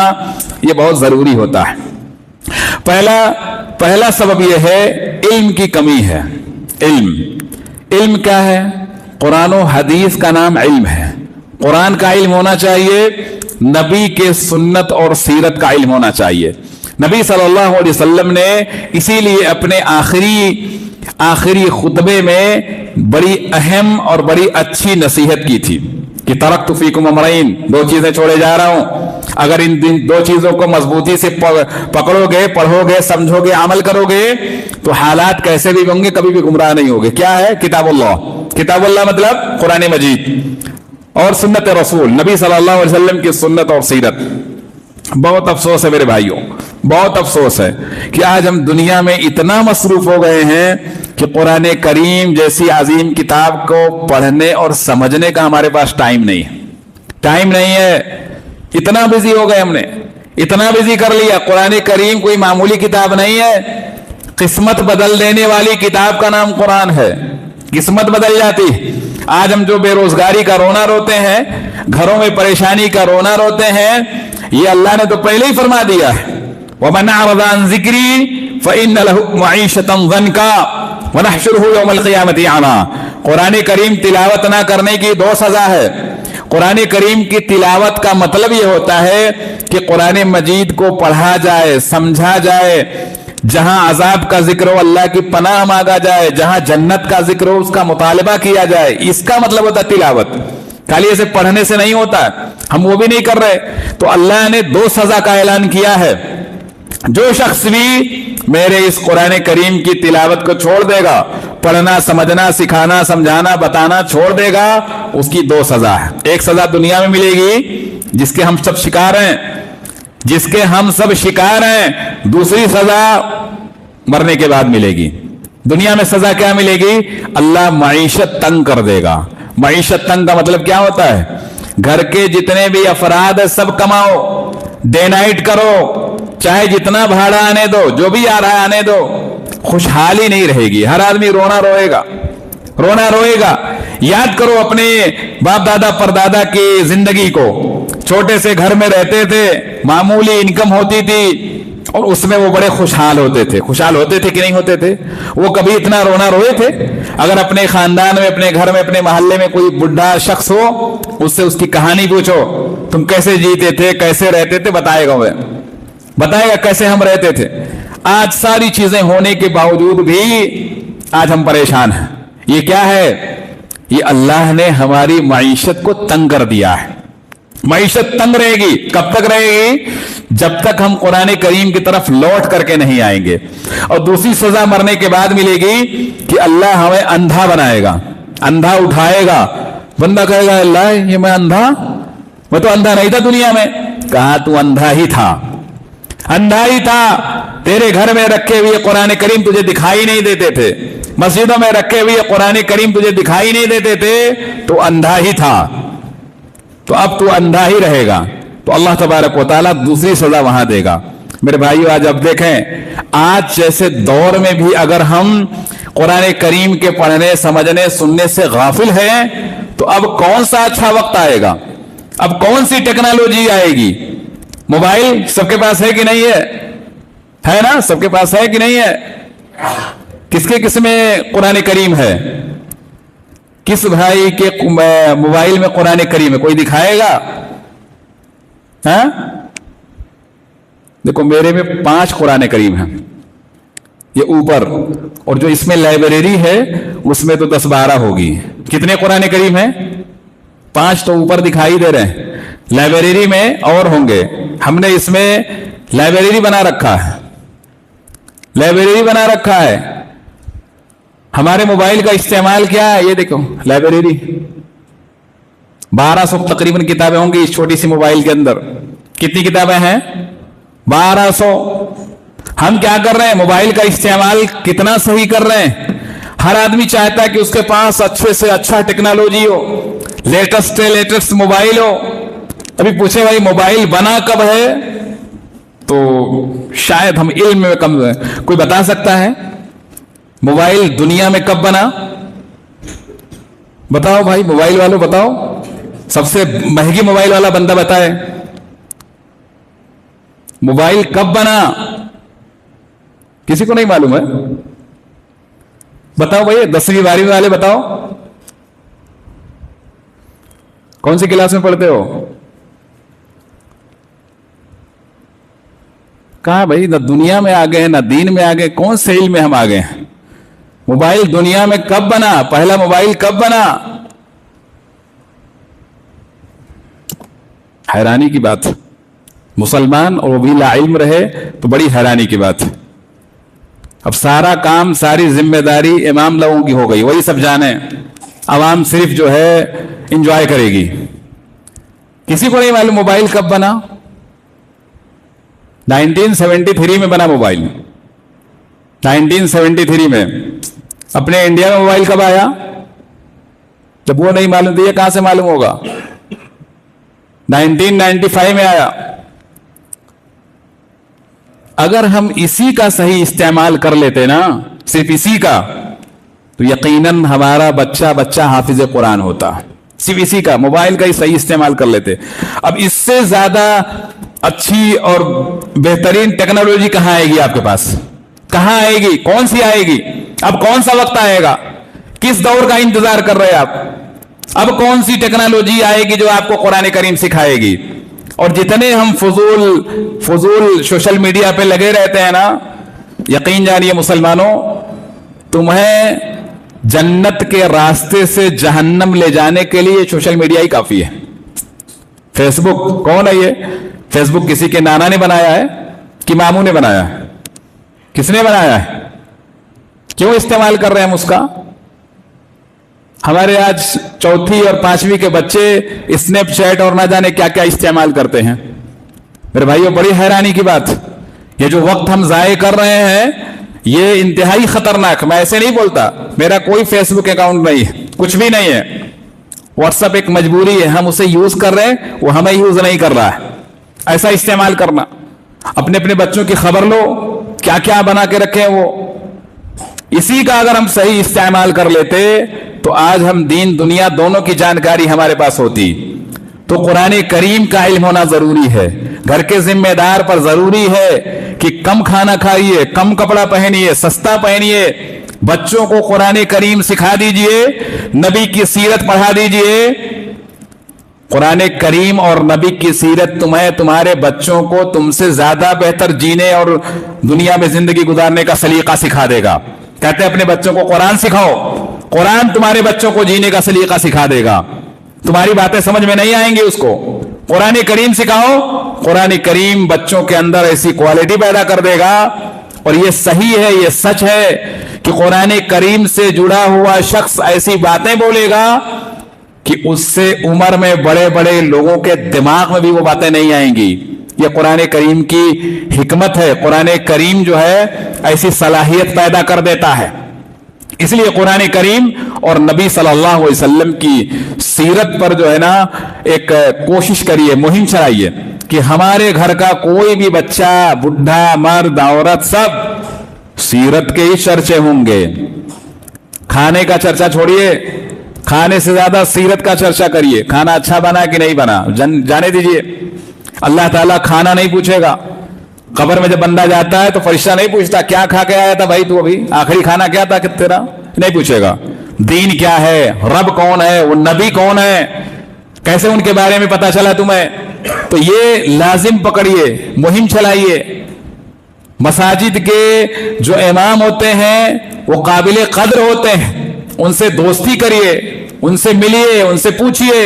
یہ بہت ضروری ہوتا ہے۔ پہلا سبب یہ ہے علم کی کمی ہے۔ علم کیا ہے؟ قرآن و حدیث کا نام علم ہے۔ قرآن کا علم ہونا چاہیے، نبی کے سنت اور سیرت کا علم ہونا چاہیے۔ نبی صلی اللہ علیہ وسلم نے اسی لیے اپنے آخری خطبے میں بڑی اہم اور بڑی اچھی نصیحت کی تھی کہ ترکت فیکم امرین، 2 چیزیں چھوڑے جا رہا ہوں، اگر ان 2 چیزوں کو مضبوطی سے پکڑو گے، پڑھو گے، سمجھو گے، عمل کرو گے تو حالات کیسے بھی ہوں گے، کبھی بھی گمراہ نہیں ہوگے۔ کیا ہے؟ کتاب اللہ مطلب قرآن مجید اور سنت رسول، نبی صلی اللہ علیہ وسلم کی سنت اور سیرت۔ بہت افسوس ہے میرے بھائیوں، بہت افسوس ہے کہ آج ہم دنیا میں اتنا مصروف ہو گئے ہیں کہ قرآن کریم جیسی عظیم کتاب کو پڑھنے اور سمجھنے کا ہمارے پاس ٹائم نہیں ہے۔ اتنا بزی ہو گئے، ہم نے اتنا بزی کر لیا۔ قرآن کریم کوئی معمولی کتاب نہیں ہے، قسمت بدل دینے والی کتاب کا نام قرآن ہے، قسمت بدل جاتی۔ آج ہم جو بے روزگاری کا رونا روتے ہیں، گھروں میں پریشانی کا رونا روتے ہیں، یہ اللہ نے تو پہلے ہی فرما دیا ہے، وَمَنْ أَعْرَضَ عَنْ ذِكْرِي فَإِنَّ لَهُ مَعِيشَةً ضَنْكًا وَنَحْشُرُهُ يَوْمَ الْقِيَامَةِ أَعْمَىٰ۔ قرآن کریم تلاوت نہ کرنے کی 2 سزا ہے۔ قرآن کریم کی تلاوت کا مطلب یہ ہوتا ہے کہ قرآن مجید کو پڑھا جائے، سمجھا جائے، جہاں عذاب کا ذکر ہو اللہ کی پناہ مانگا جائے، جہاں جنت کا ذکر ہو اس کا مطالبہ کیا جائے، اس کا مطلب ہوتا ہے تلاوت۔ خالی ایسے پڑھنے سے نہیں ہوتا، ہم وہ بھی نہیں کر رہے۔ تو اللہ نے 2 سزا کا اعلان کیا ہے۔ جو شخص بھی میرے اس قرآن کریم کی تلاوت کو چھوڑ دے گا، پڑھنا سمجھنا سکھانا سمجھانا بتانا چھوڑ دے گا، اس کی دو سزا ہے۔ ایک سزا دنیا میں ملے گی جس کے ہم سب شکار ہیں، دوسری سزا مرنے کے بعد ملے گی۔ دنیا میں سزا کیا ملے گی؟ اللہ معیشت تنگ کر دے گا۔ معیشت تنگ کا مطلب کیا ہوتا ہے؟ گھر کے جتنے بھی افراد ہیں سب کماؤ، ڈے نائٹ کرو، چاہے جتنا بھاڑا آنے دو، جو بھی آ رہا ہے آنے دو، خوشحالی نہیں رہے گی۔ ہر آدمی رونا روئے گا۔ یاد کرو اپنے باپ دادا پردادا کی زندگی کو، چھوٹے سے گھر میں رہتے تھے، معمولی انکم ہوتی تھی اور اس میں وہ بڑے خوشحال ہوتے تھے کہ نہیں ہوتے تھے؟ وہ کبھی اتنا رونا روئے تھے؟ اگر اپنے خاندان میں، اپنے گھر میں، اپنے محلے میں کوئی بڈھا شخص ہو، اس سے اس کی کہانی پوچھو، تم کیسے جیتے تھے، کیسے رہتے تھے، بتائے گا کیسے ہم رہتے تھے۔ آج ساری چیزیں ہونے کے باوجود بھی آج ہم پریشان ہیں۔ یہ کیا ہے؟ یہ اللہ نے ہماری معیشت کو تنگ کر دیا ہے۔ معیشت تنگ رہے گی، کب تک رہے گی؟ جب تک ہم قرآن کریم کی طرف لوٹ کر کے نہیں آئیں گے۔ اور دوسری سزا مرنے کے بعد ملے گی کہ اللہ ہمیں اندھا بنائے گا، اندھا اٹھائے گا۔ بندہ کہے گا اللہ یہ میں تو اندھا نہیں تھا دنیا میں۔ کہا تو اندھا ہی تھا، تیرے گھر میں رکھے ہوئے قرآن کریم تجھے دکھائی نہیں دیتے تھے، مسجدوں میں رکھے ہوئے قرآن کریم تجھے دکھائی نہیں دیتے تھے، تو اندھا ہی تھا، تو اب تو اندھا ہی رہے گا۔ تو اللہ تبارک و تعالیٰ دوسری سزا وہاں دے گا۔ میرے بھائیو، آج اب دیکھیں، آج جیسے دور میں بھی اگر ہم قرآن کریم کے پڑھنے سمجھنے سننے سے غافل ہیں، تو اب کون سا اچھا وقت آئے گا؟ اب کون سی ٹیکنالوجی آئے گی؟ موبائل سب کے پاس ہے کہ نہیں ہے نا؟ سب کے پاس ہے کہ نہیں ہے؟ کس میں قرآن کریم ہے؟ کس بھائی کے موبائل میں قرآن کریم ہے؟ کوئی دکھائے گا؟ ہاں دیکھو، میرے میں 5 قرآن کریم ہیں، یہ اوپر، اور جو اس میں لائبریری ہے اس میں تو 10-12 ہوگی۔ کتنے قرآن کریم ہیں؟ 5 تو اوپر دکھائی دے رہے ہیں، لائبریری میں اور ہوں گے۔ ہم نے اس میں لائبریری بنا رکھا ہے۔ ہمارے موبائل کا استعمال کیا ہے؟ یہ دیکھو لائبریری، 1200 تقریباً کتابیں ہوں گی اس چھوٹی سی موبائل کے اندر۔ کتنی کتابیں ہیں؟ 1200۔ ہم کیا کر رہے ہیں؟ موبائل کا استعمال کتنا صحیح کر رہے ہیں؟ ہر آدمی چاہتا ہے کہ اس کے پاس اچھے سے اچھا ٹیکنالوجی ہو، لیٹسٹ موبائل ہو۔ ابھی پوچھے بھائی موبائل بنا کب ہے؟ تو شاید ہم علم میں کم ہیں، کوئی بتا سکتا ہے موبائل دنیا میں کب بنا؟ بتاؤ بھائی، موبائل والوں بتاؤ، سب سے مہنگی موبائل والا بندہ بتائے موبائل کب بنا؟ کسی کو نہیں معلوم ہے؟ بتاؤ بھائی، 10ویں 12ویں والے بتاؤ، کون سی کلاس میں پڑھتے ہو؟ کہاں بھائی، نہ دنیا میں آگے ہیں نہ دین میں آگے، کون سے علم میں ہم آگے ہیں؟ موبائل دنیا میں کب بنا؟ پہلا موبائل کب بنا؟ حیرانی کی بات، مسلمان اور وہ بھی لا علم رہے تو بڑی حیرانی کی بات۔ اب سارا کام، ساری ذمہ داری امام لوگوں کی ہو گئی، وہی سب جانے، عوام صرف جو ہے انجوائے کرے گی۔ کسی کو نہیں معلوم موبائل کب بنا؟ 1973 میں بنا موبائل، 1973 میں۔ اپنے انڈیا میں موبائل کب آیا؟ جب وہ نہیں معلوم تو یہ کہاں سے معلوم ہوگا؟ 1995 میں آیا۔ اگر ہم اسی کا صحیح استعمال کر لیتے نا، صرف اسی کا، تو یقیناً ہمارا بچہ حافظ قرآن ہوتا۔ صرف اسی کا، موبائل کا ہی صحیح استعمال کر لیتے۔ اب اس سے زیادہ اچھی اور بہترین ٹیکنالوجی کہاں آئے گی آپ کے پاس؟ کہاں آئے گی؟ کون سی آئے گی؟ اب کون سا وقت آئے گا؟ کس دور کا انتظار کر رہے آپ؟ اب کون سی ٹیکنالوجی آئے گی جو آپ کو قرآن کریم سکھائے گی؟ اور جتنے ہم فضول سوشل میڈیا پہ لگے رہتے ہیں نا، یقین جانیے مسلمانوں، تمہیں جنت کے راستے سے جہنم لے جانے کے لیے سوشل میڈیا ہی کافی ہے۔ فیس بک کون ہے؟ یہ فیس بک کسی کے نانا نے بنایا ہے؟ کہ ماموں نے بنایا ہے؟ کس نے بنایا ہے؟ کیوں استعمال کر رہے ہیں ہم اس کا؟ ہمارے آج چوتھی اور پانچویں کے بچے اسنیپ چیٹ اور نہ جانے کیا کیا استعمال کرتے ہیں. میرے بھائیوں بڑی حیرانی کی بات، یہ جو وقت ہم ضائع کر رہے ہیں یہ انتہائی خطرناک. میں ایسے نہیں بولتا، میرا کوئی فیس بک اکاؤنٹ نہیں ہے، کچھ بھی نہیں ہے. واٹس ایپ ایک مجبوری ہے، ہم اسے یوز کر رہے ہیں، وہ ہمیں یوز نہیں کر رہا ہے. ایسا استعمال کرنا. اپنے اپنے بچوں کی خبر لو کیا کیا بنا کے رکھے وہ. اسی کا اگر ہم صحیح استعمال کر لیتے تو آج ہم دین دنیا دونوں کی جانکاری ہمارے پاس ہوتی. تو قرآن کریم کا علم ہونا ضروری ہے. گھر کے ذمہ دار پر ضروری ہے کہ کم کھانا کھائیے، کم کپڑا پہنیے، سستا پہنیے. بچوں کو قرآن کریم سکھا دیجئے، نبی کی سیرت پڑھا دیجئے. قرآن کریم اور نبی کی سیرت تمہیں تمہارے بچوں کو تم سے زیادہ بہتر جینے اور دنیا میں زندگی گزارنے کا سلیقہ سکھا دے گا. کہتے ہیں اپنے بچوں کو قرآن سکھاؤ، قرآن تمہارے بچوں کو جینے کا سلیقہ سکھا دے گا. تمہاری باتیں سمجھ میں نہیں آئیں گی اس کو. قرآن کریم سکھاؤ، قرآن کریم بچوں کے اندر ایسی کوالٹی پیدا کر دے گا. اور یہ صحیح ہے، یہ سچ ہے کہ قرآن کریم سے جڑا ہوا شخص ایسی باتیں بولے گا کہ اس سے عمر میں بڑے بڑے لوگوں کے دماغ میں بھی وہ باتیں نہیں آئیں گی. یہ قرآن کریم کی حکمت ہے. قرآن کریم جو ہے ایسی صلاحیت پیدا کر دیتا ہے. اس لیے قرآن کریم اور نبی صلی اللہ علیہ وسلم کی سیرت پر جو ہے نا ایک کوشش کریے، مہم چلائیے کہ ہمارے گھر کا کوئی بھی بچہ، بڈھا، مرد، عورت، سب سیرت کے ہی چرچے ہوں گے. کھانے کا چرچا چھوڑیے، کھانے سے زیادہ سیرت کا چرچا کریے. کھانا اچھا بنا کہ نہیں بنا جانے دیجئے. اللہ تعالیٰ کھانا نہیں پوچھے گا. قبر میں جب بندہ جاتا ہے تو فرشتہ نہیں پوچھتا کیا کھا کے آیا تھا بھائی تو ابھی آخری کھانا کیا تھا کہ تیرا، نہیں پوچھے گا. دین کیا ہے، رب کون ہے، وہ نبی کون ہے، کیسے ان کے بارے میں پتا چلا تمہیں. تو یہ لازم پکڑیے، مہم چلائیے. مساجد کے جو امام ہوتے ہیں وہ قابل قدر ہوتے ہیں، ان سے دوستی کریے، ان سے ملیے، ان سے پوچھیے،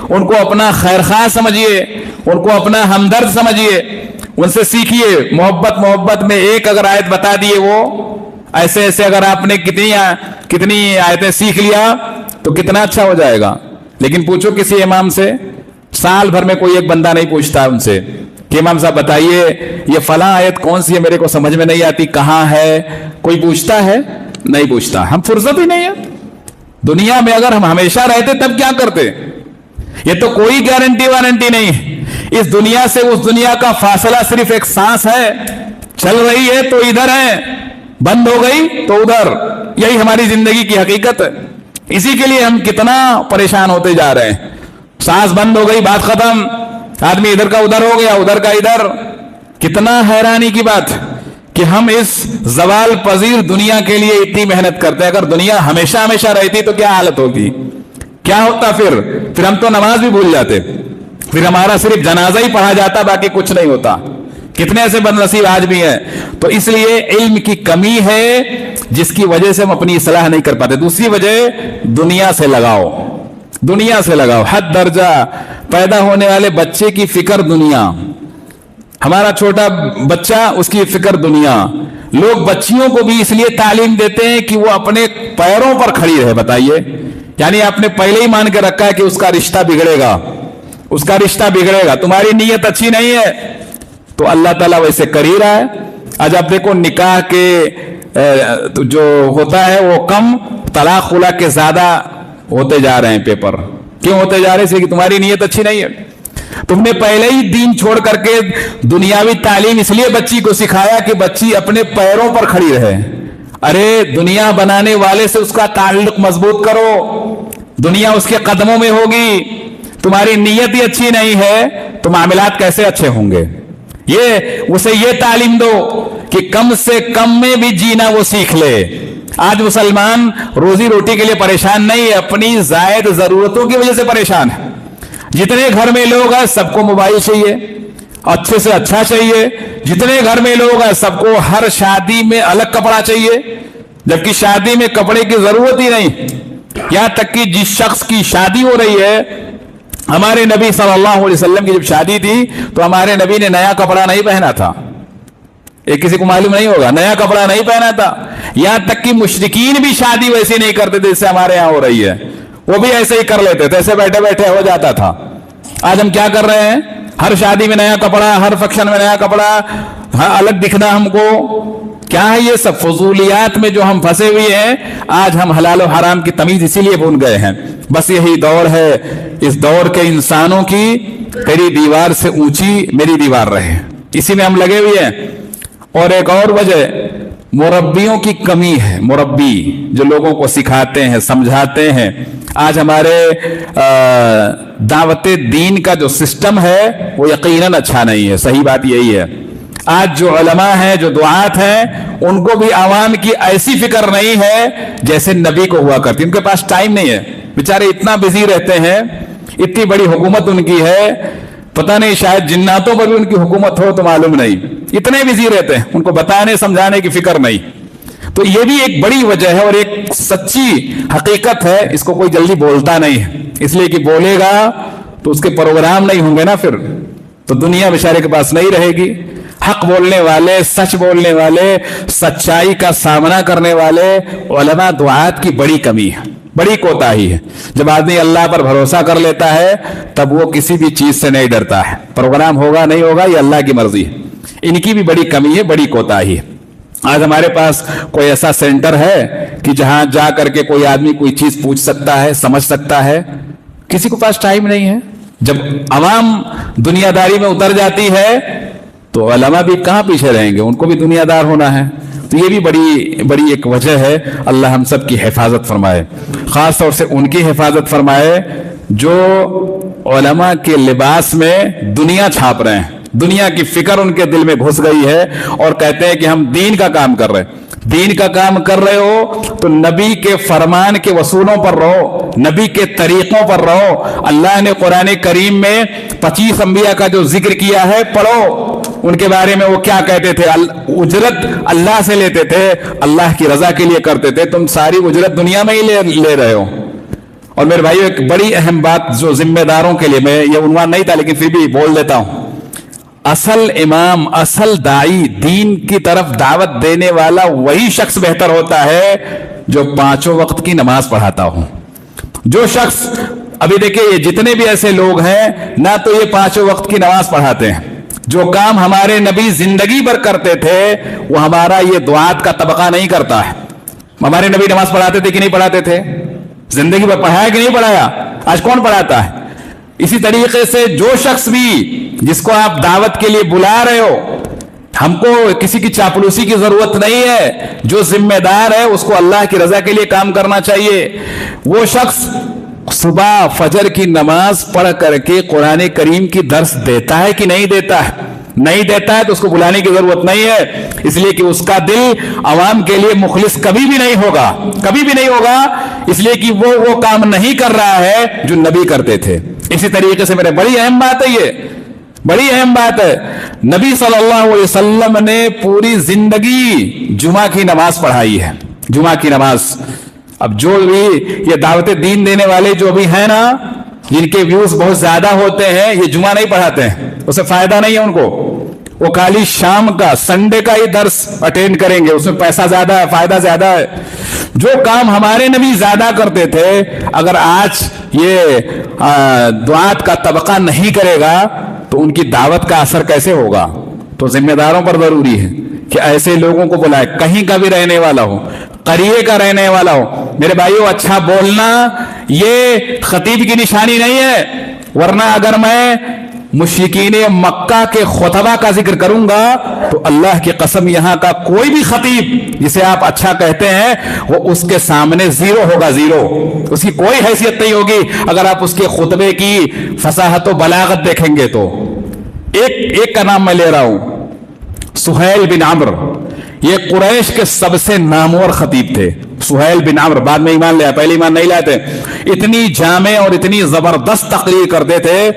ان کو اپنا خیرخواہ سمجھیے، ان کو اپنا ہمدرد سمجھیے، ان سے سیکھیے. محبت میں ایک اگر آیت بتا دیے وہ ایسے ایسے اگر آپ نے کتنی آیتیں سیکھ لیا تو کتنا اچھا ہو جائے گا. لیکن پوچھو کسی امام سے، سال بھر میں کوئی ایک بندہ نہیں پوچھتا ان سے کہ امام صاحب بتائیے یہ فلاں آیت کون سی ہے، میرے کو سمجھ میں نہیں آتی، کہاں ہے. کوئی پوچھتا ہے؟ نہیں پوچھتا. ہم فرصت ہی نہیں ہے. دنیا میں اگر ہم ہمیشہ رہتے تب کیا کرتے؟ یہ تو کوئی گارنٹی وارنٹی نہیں ہے. اس دنیا سے اس دنیا کا فاصلہ صرف ایک سانس ہے. چل رہی ہے تو ادھر ہے، بند ہو گئی تو ادھر. یہی ہماری زندگی کی حقیقت ہے. اسی کے لیے ہم کتنا پریشان ہوتے جا رہے ہیں. سانس بند ہو گئی، بات ختم. آدمی ادھر کا ادھر ہو گیا، ادھر کا ادھر. کتنا حیرانی کی بات کہ ہم اس زوال پذیر دنیا کے لیے اتنی محنت کرتے ہیں. اگر دنیا ہمیشہ ہمیشہ رہتی تو کیا حالت ہوگی، کیا ہوتا پھر ہم تو نماز بھی بھول جاتے، پھر ہمارا صرف جنازہ ہی پڑھا جاتا، باقی کچھ نہیں ہوتا. کتنے ایسے بد نصیب آج بھی ہیں. تو اس لیے علم کی کمی ہے جس کی وجہ سے ہم اپنی اصلاح نہیں کر پاتے. دوسری وجہ دنیا سے لگاؤ، دنیا سے لگاؤ. حد درجہ پیدا ہونے والے بچے کی فکر دنیا. ہمارا چھوٹا بچہ، اس کی فکر دنیا. لوگ بچیوں کو بھی اس لیے تعلیم دیتے ہیں کہ وہ اپنے پیروں پر کھڑی رہے. بتائیے، یعنی آپ نے پہلے ہی مان کے رکھا ہے کہ اس کا رشتہ بگڑے گا، اس کا رشتہ بگڑے گا، تمہاری نیت اچھی نہیں ہے تو اللہ تعالیٰ ویسے کر ہی رہا ہے. آج آپ دیکھو نکاح کے جو ہوتا ہے وہ کم، طلاق خلا کے زیادہ ہوتے جا رہے ہیں پیپر. کیوں ہوتے جا رہے ہیں؟ کہ تمہاری نیت اچھی نہیں ہے. تم نے پہلے ہی دین چھوڑ کر کے دنیاوی تعلیم اس لیے بچی کو سکھایا کہ بچی اپنے پیروں پر کھڑی رہے. ارے دنیا بنانے والے سے اس کا تعلق مضبوط کرو، دنیا اس کے قدموں میں ہوگی. تمہاری نیت ہی اچھی نہیں ہے تو معاملات کیسے اچھے ہوں گے؟ اسے یہ تعلیم دو کہ کم سے کم میں بھی جینا وہ سیکھ لے. آج مسلمان روزی روٹی کے لیے پریشان نہیں ہے، اپنی زائد ضرورتوں کی وجہ سے پریشان ہے. جتنے گھر میں لوگ ہیں سب کو موبائل چاہیے، اچھے سے اچھا چاہیے. جتنے گھر میں لوگ ہیں سب کو ہر شادی میں الگ کپڑا چاہیے، جبکہ شادی میں کپڑے کی ضرورت ہی نہیں. یہاں تک کہ جس شخص کی شادی ہو رہی ہے، ہمارے نبی صلی اللہ علیہ وسلم کی جب شادی تھی تو ہمارے نبی نے نیا کپڑا نہیں پہنا تھا. ایک کسی کو معلوم نہیں ہوگا, نیا کپڑا نہیں پہنا تھا. یہاں تک کہ مشرکین بھی شادی ویسی نہیں کرتے تھے جیسے ہمارے یہاں ہو رہی ہے, وہ بھی ایسے ہی کر لیتے تھے, ایسے بیٹھے بیٹھے ہو جاتا تھا. آج ہم کیا کر رہے ہیں, ہر شادی میں نیا کپڑا, ہر فنکشن میں نیا کپڑا, الگ دکھنا ہم کو. کیا ہے یہ سب فضولیات میں جو ہم پھنسے ہوئے ہیں. آج ہم حلال و حرام کی تمیز اسی لیے بھول گئے ہیں. بس یہی دور ہے, اس دور کے انسانوں کی تیری دیوار سے اونچی میری دیوار رہے, اسی میں ہم لگے ہوئے ہیں. اور ایک اور وجہ مربیوں کی کمی ہے. مربی جو لوگوں کو سکھاتے ہیں, سمجھاتے ہیں. آج ہمارے دعوت دین کا جو سسٹم ہے وہ یقیناً اچھا نہیں ہے. صحیح بات یہی ہے. آج جو علماء ہیں, جو دعات ہیں, ان کو بھی عوام کی ایسی فکر نہیں ہے جیسے نبی کو ہوا کرتی. ان کے پاس ٹائم نہیں ہے, بیچارے اتنا بزی رہتے ہیں. اتنی بڑی حکومت ان کی ہے, پتہ نہیں شاید جناتوں پر بھی ان کی حکومت ہو تو معلوم نہیں. اتنے بزی رہتے ہیں, ان کو بتانے سمجھانے کی فکر نہیں. تو یہ بھی ایک بڑی وجہ ہے اور ایک سچی حقیقت ہے. اس کو کوئی جلدی بولتا نہیں ہے, اس لیے کہ بولے گا تو اس کے پروگرام نہیں ہوں گے نا, پھر تو دنیا بیچارے کے پاس نہیں رہے گی. حق بولنے والے, سچ بولنے والے, سچائی کا سامنا کرنے والے علماء دعات کی بڑی کمی ہے, بڑی کوتاہی ہے. جب آدمی اللہ پر بھروسہ کر لیتا ہے تب وہ کسی بھی چیز سے نہیں ڈرتا ہے. پروگرام ہوگا نہیں ہوگا یہ اللہ کی مرضی ہے. ان کی بھی بڑی کمی ہے, بڑی کوتاہی ہے. آج ہمارے پاس کوئی ایسا سینٹر ہے کہ جہاں جا کر کے کوئی آدمی کوئی چیز پوچھ سکتا ہے, سمجھ سکتا ہے؟ کسی کو پاس ٹائم نہیں ہے. جب عوام دنیا داری میں اتر جاتی ہے تو علماء بھی کہاں پیچھے رہیں گے, ان کو بھی دنیا دار ہونا ہے. تو یہ بھی بڑی ایک وجہ ہے. اللہ ہم سب کی حفاظت فرمائے, خاص طور سے ان کی حفاظت فرمائے جو علماء کے لباس میں دنیا چھاپ رہے ہیں. دنیا کی فکر ان کے دل میں گھس گئی ہے اور کہتے ہیں کہ ہم دین کا کام کر رہے ہیں. دین کا کام کر رہے ہو تو نبی کے فرمان کے وصولوں پر رہو, نبی کے طریقوں پر رہو. اللہ نے قرآن کریم میں 25 انبیاء کا جو ذکر کیا ہے پڑھو. ان کے بارے میں وہ کیا کہتے تھے؟ اجرت اللہ سے لیتے تھے, اللہ کی رضا کے لیے کرتے تھے. تم ساری اجرت دنیا میں ہی لے رہے ہو. اور میرے بھائیو ایک بڑی اہم بات جو ذمہ داروں کے لیے, میں یہ عنوان نہیں تھا لیکن پھر بھی بول دیتا ہوں, اصل امام, اصل داعی, دین کی طرف دعوت دینے والا وہی شخص بہتر ہوتا ہے جو 5 وقت کی نماز پڑھاتا ہو. جو شخص, ابھی دیکھیں یہ جتنے بھی ایسے لوگ ہیں نہ تو یہ 5 وقت کی نماز پڑھاتے ہیں. جو کام ہمارے نبی زندگی بھر کرتے تھے وہ ہمارا یہ دعات کا طبقہ نہیں کرتا ہے. ہمارے نبی نماز پڑھاتے تھے کہ نہیں پڑھاتے تھے؟ زندگی بھر پڑھایا کہ نہیں پڑھایا؟ آج کون پڑھاتا ہے؟ اسی طریقے سے جو شخص بھی جس کو آپ دعوت کے لیے بلا رہے ہو, ہم کو کسی کی چاپلوسی کی ضرورت نہیں ہے. جو ذمہ دار ہے اس کو اللہ کی رضا کے لیے کام کرنا چاہیے. وہ شخص صبح فجر کی نماز پڑھ کر کے قرآن کریم کی درس دیتا ہے کہ نہیں دیتا ہے؟ نہیں دیتا ہے تو اس کو بلانے کی ضرورت نہیں ہے, اس لیے کہ اس کا دل عوام کے لیے مخلص کبھی بھی نہیں ہوگا, کبھی بھی نہیں ہوگا, اس لیے کہ وہ کام نہیں کر رہا ہے جو نبی کرتے تھے. اسی طریقے سے میرے بڑی اہم بات ہے, یہ بڑی اہم بات ہے, نبی صلی اللہ علیہ وسلم نے پوری زندگی جمعہ کی نماز پڑھائی ہے. جمعہ کی نماز. اب جو بھی یہ دعوت دین دینے والے جو بھی ہیں نا, جن کے ویوز بہت زیادہ ہوتے ہیں, یہ جمعہ نہیں پڑھاتے ہیں, اسے فائدہ نہیں ہے ان کو. وہ خالی شام کا, سنڈے کا ہی درس اٹینڈ کریں گے, اس میں پیسہ زیادہ ہے, فائدہ زیادہ ہے. جو کام ہمارے نبی زیادہ کرتے تھے, اگر آج یہ دعات کا طبقہ نہیں کرے گا تو ان کی دعوت کا اثر کیسے ہوگا؟ تو ذمہ داروں پر ضروری ہے کہ ایسے لوگوں کو بلائے, کہیں کا بھی رہنے والا ہو, قریے کا رہنے والا ہو. میرے بھائیو اچھا بولنا یہ خطیب کی نشانی نہیں ہے, ورنہ اگر میں مشرکین مکہ کے خطبہ کا ذکر کروں گا تو اللہ کی قسم یہاں کا کوئی بھی خطیب جسے آپ اچھا کہتے ہیں وہ اس کے سامنے زیرو ہوگا, زیرو. اس کی کوئی حیثیت نہیں ہوگی اگر آپ اس کے خطبے کی فصاحت و بلاغت دیکھیں گے تو. ایک کا نام میں لے رہا ہوں, سہیل بن عمرو. یہ قریش کے سب سے نامور خطیب تھے. سہیل بن عمرو بعد میں ایمان لیا, پہلے ایمان نہیں لاتے. اتنی جامع اور اتنی زبردست تقریر کرتے تھے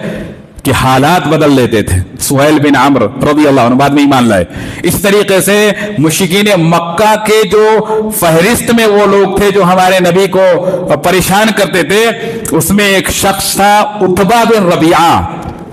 کہ حالات بدل دیتے تھے. سہیل بن عمرو رضی اللہ عنہ بعد میں ایمان لائے. اس طریقے سے مشرکین مکہ کے جو فہرست میں وہ لوگ تھے جو ہمارے نبی کو پریشان کرتے تھے, اس میں ایک شخص تھا عتبہ بن ربیعہ.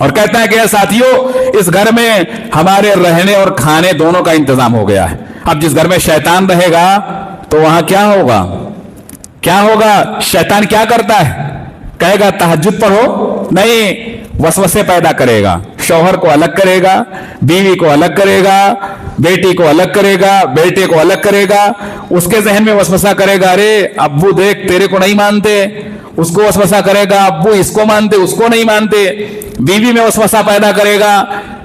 اور کہتا ہے کہ ساتھیوں اس گھر میں ہمارے رہنے اور کھانے دونوں کا انتظام ہو گیا ہے. اب جس گھر میں شیطان رہے گا تو وہاں کیا ہوگا؟ کیا ہوگا؟ شیطان کیا کرتا ہے؟ کہے گا تہجد پڑھو؟ نہیں، وسوسے پیدا کرے گا. شوہر کو الگ کرے گا، بیوی کو الگ کرے گا، بیٹی کو الگ کرے گا، بیٹے کو الگ کرے گا. اس کے ذہن میں وسوسہ کرے گا ارے ابو دیکھ تیرے کو نہیں مانتے. اس کو وسوسہ کرے گا ابو اس کو مانتے اس کو نہیں مانتے. بیوی میں وسوسہ پیدا کرے گا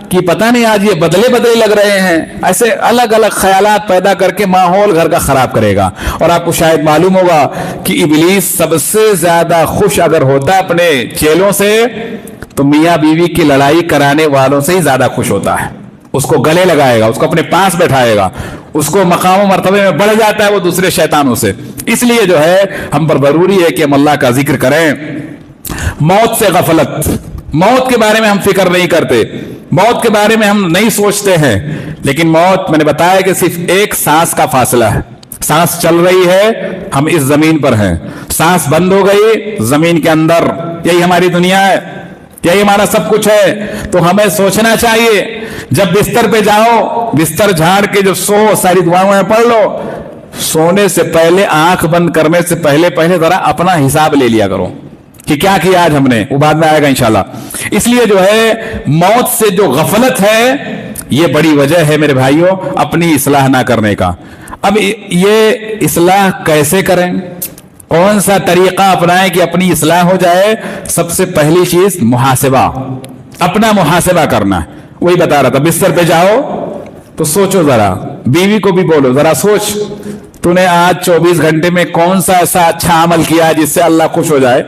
کہ پتہ نہیں آج یہ بدلے لگ رہے ہیں. ایسے الگ الگ خیالات پیدا کر کے ماحول گھر کا خراب کرے گا. اور آپ کو شاید معلوم ہوگا کہ ابلیس سب سے زیادہ خوش اگر ہوتا ہے اپنے چیلوں سے تو میاں بیوی کی لڑائی کرانے والوں سے ہی زیادہ خوش ہوتا ہے. اس کو گلے لگائے گا، اس کو اپنے پاس بیٹھائے گا، اس کو مقام و مرتبے میں بڑھ جاتا ہے وہ دوسرے شیطانوں سے. اس لیے جو ہے ہم پر ضروری ہے کہ ہم اللہ کا ذکر کریں. موت سے غفلت، موت کے بارے میں ہم فکر نہیں کرتے، موت کے بارے میں ہم نہیں سوچتے ہیں. لیکن موت میں نے بتایا کہ صرف ایک سانس کا فاصلہ ہے. سانس چل رہی ہے، ہم اس زمین پر ہیں. سانس بند ہو گئی زمین کے اندر. یہی ہماری دنیا ہے، یہی ہمارا سب کچھ ہے. تو ہمیں سوچنا چاہیے جب بستر پہ جاؤ بستر جھاڑ کے جو سو ساری دعائیں پڑھ لو. سونے سے پہلے آنکھ بند کرنے سے پہلے ذرا اپنا حساب لے لیا کرو کہ کیا کیا آج ہم نے. وہ بعد میں آئے گا انشاءاللہ. اس لیے جو ہے موت سے جو غفلت ہے یہ بڑی وجہ ہے میرے بھائیوں اپنی اصلاح نہ کرنے کا. اب یہ اصلاح کیسے کریں؟ کون سا طریقہ اپنائیں کہ اپنی اصلاح ہو جائے؟ سب سے پہلی چیز محاسبہ، اپنا محاسبہ کرنا. وہی بتا رہا تھا بستر پہ جاؤ تو سوچو ذرا، بیوی کو بھی بولو ذرا سوچ تو نے آج 24 گھنٹے میں کون سا ایسا اچھا عمل کیا جس سے اللہ خوش ہو جائے،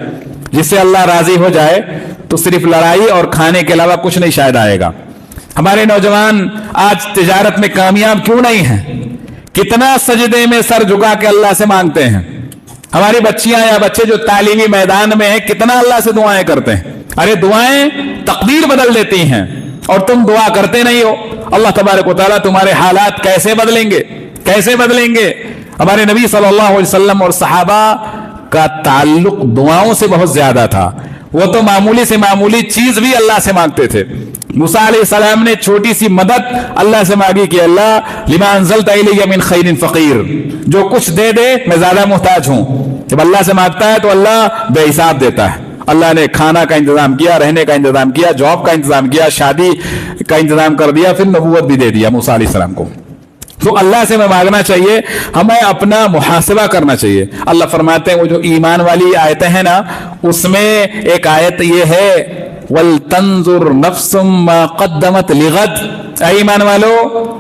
جس سے اللہ راضی ہو جائے. تو صرف لڑائی اور کھانے کے علاوہ کچھ نہیں شاید آئے گا. ہمارے نوجوان آج تجارت میں کامیاب کیوں نہیں ہیں؟ کتنا سجدے میں سر جھکا کے اللہ سے مانگتے ہیں. ہماری بچیاں یا بچے جو تعلیمی میدان میں ہیں کتنا اللہ سے دعائیں کرتے ہیں. ارے دعائیں تقدیر بدل دیتی ہیں اور تم دعا کرتے نہیں ہو. اللہ تبارک و تعالیٰ تمہارے حالات کیسے بدلیں گے، کیسے بدلیں گے؟ ہمارے نبی صلی اللہ علیہ وسلم اور صحابہ کا تعلق دعاؤں سے بہت زیادہ تھا. وہ تو معمولی سے معمولی چیز بھی اللہ سے مانگتے تھے. موسیٰ علیہ السلام نے چھوٹی سی مدد اللہ سے مانگی کہ اللہ لما انزلت الی من خیر فقیر، جو کچھ دے دے میں زیادہ محتاج ہوں. جب اللہ سے مانگتا ہے تو اللہ بے حساب دیتا ہے. اللہ نے کھانا کا انتظام کیا، رہنے کا انتظام کیا، جاب کا انتظام کیا، شادی کا انتظام کر دیا، پھر نبوت بھی دے دیا موسیٰ علیہ السلام کو. تو اللہ سے ہمیں مانگنا چاہیے، ہمیں اپنا محاسبہ کرنا چاہیے. اللہ فرماتے ہیں وہ جو ایمان والی آیتیں ہیں نا اس میں ایک آیت یہ ہے وَلْتَنْظُرْ نَفْسٌ مَا قَدَّمَتْ لِغَدْ. اے ایمان والو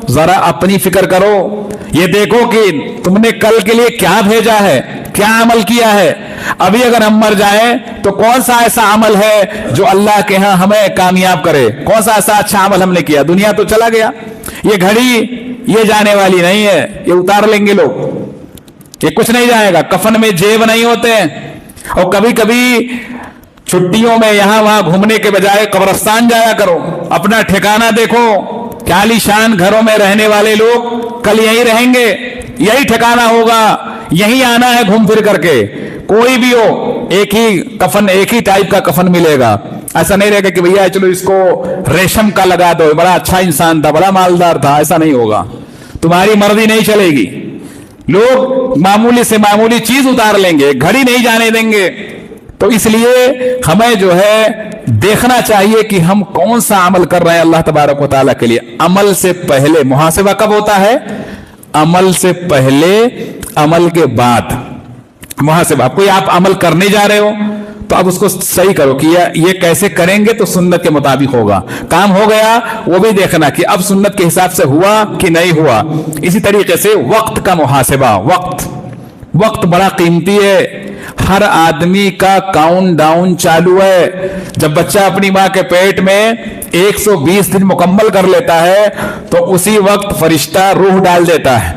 ذرا اپنی فکر کرو، یہ دیکھو کہ تم نے کل کے لیے کیا بھیجا ہے، کیا عمل کیا ہے. ابھی اگر ہم مر جائیں تو کون سا ایسا عمل ہے جو اللہ کے ہاں ہمیں کامیاب کرے؟ کون سا ایسا اچھا عمل ہم نے کیا؟ دنیا تو چلا گیا، یہ گھڑی یہ جانے والی نہیں ہے، یہ اتار لیں گے لوگ، یہ کچھ نہیں جائے گا. کفن میں جیب نہیں ہوتے ہیں. اور کبھی کبھی چھٹیوں میں یہاں وہاں گھومنے کے بجائے قبرستان جایا کرو، اپنا ٹھکانہ دیکھو. کیا عالی شان گھروں میں رہنے والے لوگ کل یہی رہیں گے، یہی ٹھکانہ ہوگا، یہی آنا ہے گھوم پھر کر کے. کوئی بھی ہو ایک ہی کفن، ایک ہی ٹائپ کا کفن ملے گا. ایسا نہیں رہے گا کہ بھیا چلو اس کو ریشم کا لگا دو، بڑا اچھا انسان تھا، بڑا مالدار تھا. ایسا نہیں ہوگا، تمہاری مرضی نہیں چلے گی. لوگ معمولی سے معمولی چیز اتار لیں گے، گھڑی نہیں جانے دیں گے. تو اس لیے ہمیں جو ہے دیکھنا چاہیے کہ ہم کون سا عمل کر رہے ہیں اللہ تبارک و تعالیٰ کے لیے. عمل سے پہلے محاسبہ کب ہوتا ہے؟ عمل سے پہلے، عمل کے بعد محاسبہ. کوئی آپ عمل کرنے جا رہے ہو تو اب اس کو صحیح کرو کہ یہ کیسے کریں گے تو سنت کے مطابق ہوگا. کام ہو گیا وہ بھی دیکھنا کہ اب سنت کے حساب سے ہوا کہ نہیں ہوا. اسی طریقے سے وقت کا محاسبہ. وقت بڑا قیمتی ہے. ہر آدمی کا کاؤنٹ ڈاؤن چالو ہے. جب بچہ اپنی ماں کے پیٹ میں 120 دن مکمل کر لیتا ہے تو اسی وقت فرشتہ روح ڈال دیتا ہے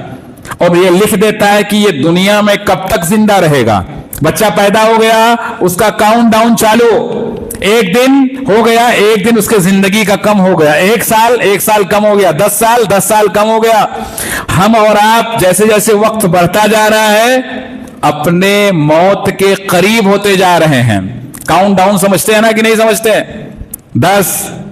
اور یہ لکھ دیتا ہے کہ یہ دنیا میں کب تک زندہ رہے گا. بچہ پیدا ہو گیا، اس کا کاؤنٹ ڈاؤن چالو. ایک دن ہو گیا، ایک دن اس کے زندگی کا کم ہو گیا. ایک سال کم ہو گیا. 10 سال کم ہو گیا. ہم اور آپ جیسے جیسے وقت بڑھتا جا رہا ہے اپنے موت کے قریب ہوتے جا رہے ہیں. کاؤنٹ ڈاؤن سمجھتے ہیں نا کہ نہیں سمجھتے؟ 10,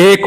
1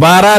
12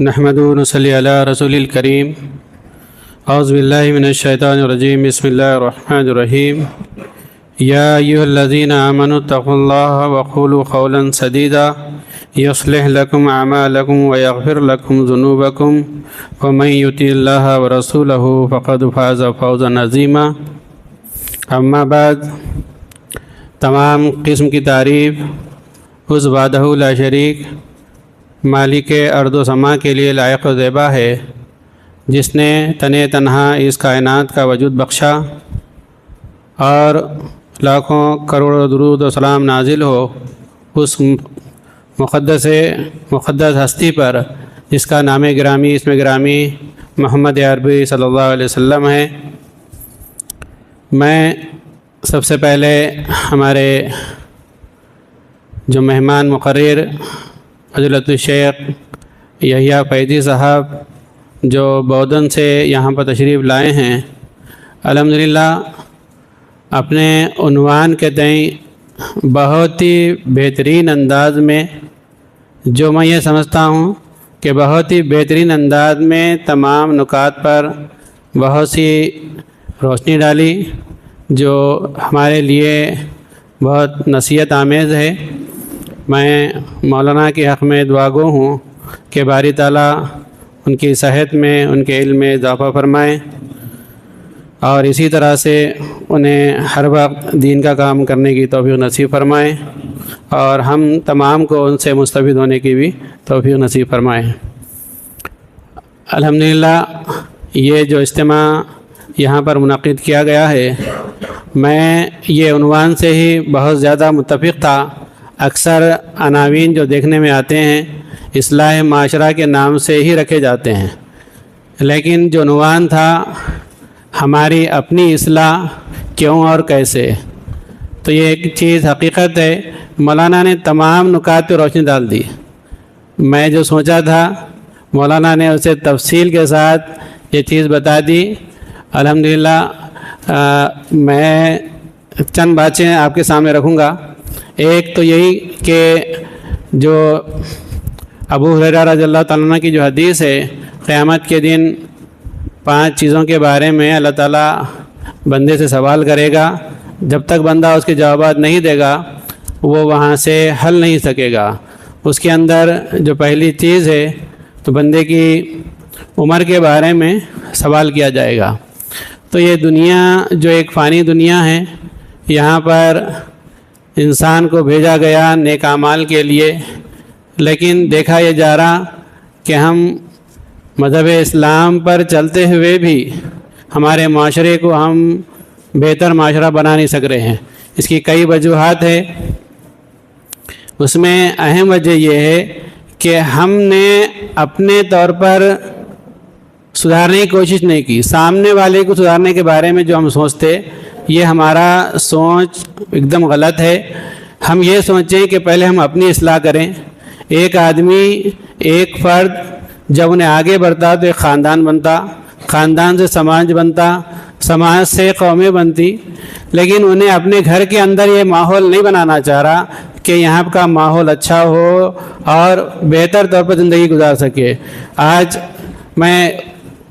نحمدہ و نصلی علی رسول الکریم اعوذ باللہ من الشیطان الرجیم بسم اللہ الرحمن الرحیم یا ایھا الذین آمنوا اتقوا اللہ وقولوا قولا سدیدا یصلح لکم اعمالکم ویغفر لکم ذنوبکم ومن یطع اللہ ورسولہ فقد فاز فوزا عظیما۔ اما بعد، تمام قسم کی تعریف اس وحدہ لا شریک مالک ارض و سما کے لیے لائق و زیبا ہے، جس نے تنے تنہا اس کائنات کا وجود بخشا اور لاکھوں کروڑوں درود و سلام نازل ہو اس مقدس ہستی پر جس کا نام گرامی اسم گرامی محمد عربی صلی اللہ علیہ وسلم ہے۔ میں سب سے پہلے ہمارے جو مہمان مقرر فضیلت الشیخ یحییٰ فیضی صاحب جو بودن سے یہاں پر تشریف لائے ہیں، الحمدللہ اپنے عنوان کے تئیں بہت ہی بہترین انداز میں، جو میں یہ سمجھتا ہوں کہ بہت ہی بہترین انداز میں تمام نکات پر بہت سی روشنی ڈالی، جو ہمارے لیے بہت نصیحت آمیز ہے۔ میں مولانا کے حق میں دعا گو ہوں کہ باری تعالیٰ ان کی صحت میں، ان کے علم میں اضافہ فرمائیں اور اسی طرح سے انہیں ہر وقت دین کا کام کرنے کی توفیق نصیب فرمائیں اور ہم تمام کو ان سے مستفید ہونے کی بھی توفیق نصیب فرمائیں۔ الحمدللہ یہ جو اجتماع یہاں پر منعقد کیا گیا ہے، میں یہ عنوان سے ہی بہت زیادہ متفق تھا۔ اکثر عناوین جو دیکھنے میں آتے ہیں اصلاح معاشرہ کے نام سے ہی رکھے جاتے ہیں، لیکن جو عنوان تھا ہماری اپنی اصلاح کیوں اور کیسے، تو یہ ایک چیز حقیقت ہے، مولانا نے تمام نکات پہ روشنی ڈال دی۔ میں جو سوچا تھا مولانا نے اسے تفصیل کے ساتھ یہ چیز بتا دی۔ الحمدللہ میں چند باتیں آپ کے سامنے رکھوں گا۔ ایک تو یہی کہ جو ابو ہریرہ رضی اللہ تعالیٰ عنہ کی جو حدیث ہے، قیامت کے دن 5 چیزوں کے بارے میں اللہ تعالیٰ بندے سے سوال کرے گا، جب تک بندہ اس کے جوابات نہیں دے گا وہ وہاں سے ہل نہیں سکے گا۔ اس کے اندر جو پہلی چیز ہے تو بندے کی عمر کے بارے میں سوال کیا جائے گا۔ تو یہ دنیا جو ایک فانی دنیا ہے، یہاں پر انسان کو بھیجا گیا نیک اعمال کے لیے، لیکن دیکھا یہ جا رہا کہ ہم مذہب اسلام پر چلتے ہوئے بھی ہمارے معاشرے کو ہم بہتر معاشرہ بنا نہیں سک رہے ہیں۔ اس کی کئی وجوہات ہے، اس میں اہم وجہ یہ ہے کہ ہم نے اپنے طور پر سدھارنے کی کوشش نہیں کی۔ سامنے والے کو سدھارنے کے بارے میں جو ہم سوچتے، یہ ہمارا سوچ ایک دم غلط ہے۔ ہم یہ سوچیں کہ پہلے ہم اپنی اصلاح کریں۔ ایک آدمی، ایک فرد جب انہیں آگے بڑھتا تو ایک خاندان بنتا، خاندان سے سماج بنتا، سماج سے قومیں بنتی، لیکن انہیں اپنے گھر کے اندر یہ ماحول نہیں بنانا چاہ رہا کہ یہاں کا ماحول اچھا ہو اور بہتر طور پر زندگی گزار سکے۔ آج میں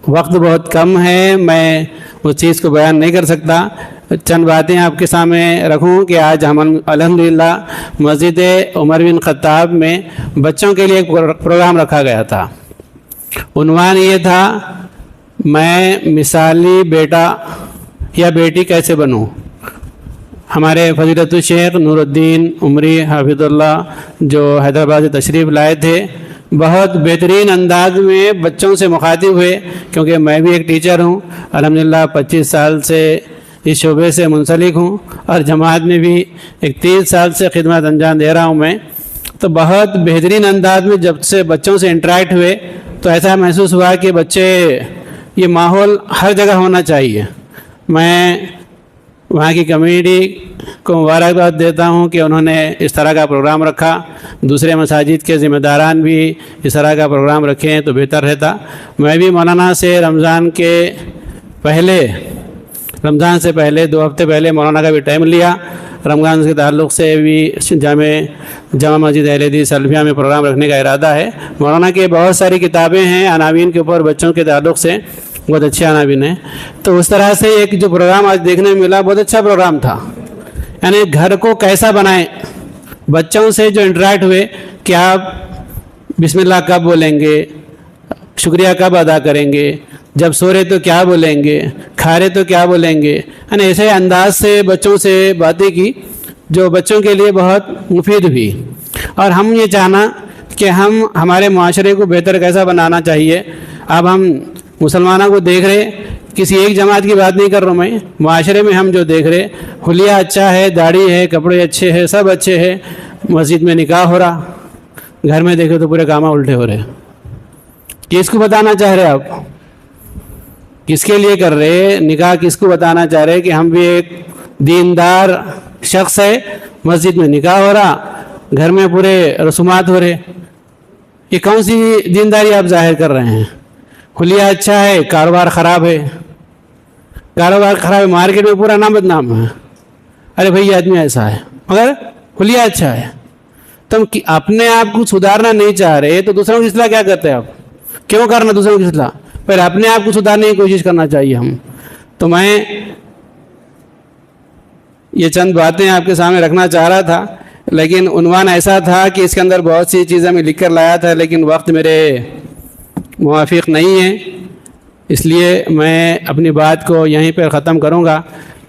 وقت بہت کم ہے، میں اس چیز کو بیان نہیں کر سکتا۔ چند باتیں آپ کے سامنے رکھوں کہ آج ہم الحمدللہ مسجد عمر بن خطاب میں بچوں کے لیے ایک پروگرام رکھا گیا تھا۔ عنوان یہ تھا، میں مثالی بیٹا یا بیٹی کیسے بنوں۔ ہمارے فضیلت الشیخ نور الدین عمری حفظ اللہ جو حیدرآباد سے تشریف لائے تھے، بہت بہترین انداز میں بچوں سے مخاطب ہوئے، کیونکہ میں بھی ایک ٹیچر ہوں، الحمدللہ 25 سال سے اس شعبے سے منسلک ہوں اور جماعت میں بھی 30 سال سے خدمت انجام دے رہا ہوں میں۔ تو بہت بہترین انداز میں جب سے بچوں سے انٹریکٹ ہوئے تو ایسا محسوس ہوا کہ بچے، یہ ماحول ہر جگہ ہونا چاہیے۔ میں وہاں کی کمیٹی کو مبارکباد دیتا ہوں کہ انہوں نے اس طرح کا پروگرام رکھا، دوسرے مساجد کے ذمہ داران بھی اس طرح کا پروگرام رکھیں تو بہتر رہتا۔ میں بھی مولانا سے رمضان کے پہلے رمضان سے پہلے 2 ہفتے پہلے مولانا کا بھی ٹائم لیا، رمضان کے تعلق سے بھی جامع مسجد اہل حدیث سلفیہ میں پروگرام رکھنے کا ارادہ ہے۔ مولانا کے بہت ساری کتابیں ہیں عناوین کے اوپر بچوں کے تعلق سے، بہت اچھے عناوین ہیں۔ تو اس طرح سے ایک جو پروگرام آج دیکھنے میں ملا بہت اچھا پروگرام تھا، یعنی گھر کو کیسا بنائیں، بچوں سے جو انٹریکٹ ہوئے کہ آپ بسم اللہ کب بولیں گے، شکریہ کب ادا کریں گے، جب سو رہے تو کیا بولیں گے، کھا رہے تو کیا بولیں گے، یعنی ایسے انداز سے بچوں سے باتیں کی جو بچوں کے لیے بہت مفید ہوئی۔ اور ہم یہ چاہنا کہ ہم ہمارے معاشرے کو بہتر کیسا بنانا چاہیے۔ اب ہم مسلمانوں کو دیکھ رہے، کسی ایک جماعت کی بات نہیں کر رہا ہوں میں، معاشرے میں ہم جو دیکھ رہے، حلیہ اچھا ہے، داڑھی ہے، کپڑے اچھے ہیں، سب اچھے ہیں، مسجد میں نکاح ہو رہا، گھر میں دیکھو تو پورے کام الٹے ہو رہے۔ کس کو بتانا چاہ رہے آپ؟ کس کے لیے کر رہے نکاح؟ کس کو بتانا چاہ رہے کہ ہم بھی ایک دیندار شخص ہے، مسجد میں نکاح ہو رہا، گھر میں پورے رسومات ہو رہے؟ یہ کون سی دینداری آپ ظاہر کر رہے ہیں؟ حلیہ اچھا ہے، کاروبار خراب ہے، کاروبار خراب ہے، مارکیٹ میں پورا نام بدنام ہے، ارے بھائی یہ آدمی ایسا ہے، مگر حلیہ اچھا ہے۔ تم اپنے آپ کو سدھارنا نہیں چاہ رہے تو دوسروں کی اصلاح کیا کرتے ہیں آپ؟ کیوں کرنا دوسروں کی اصلاح؟ پہلے اپنے آپ کو سدھارنے کی کوشش کرنا چاہیے ہم۔ تو میں یہ چند باتیں آپ کے سامنے رکھنا چاہ رہا تھا، لیکن عنوان ایسا تھا کہ اس کے اندر بہت سی چیزیں میں لکھ کر لایا تھا، لیکن وقت میرے موافق نہیں ہے، اس لیے میں اپنی بات کو یہیں پر ختم کروں گا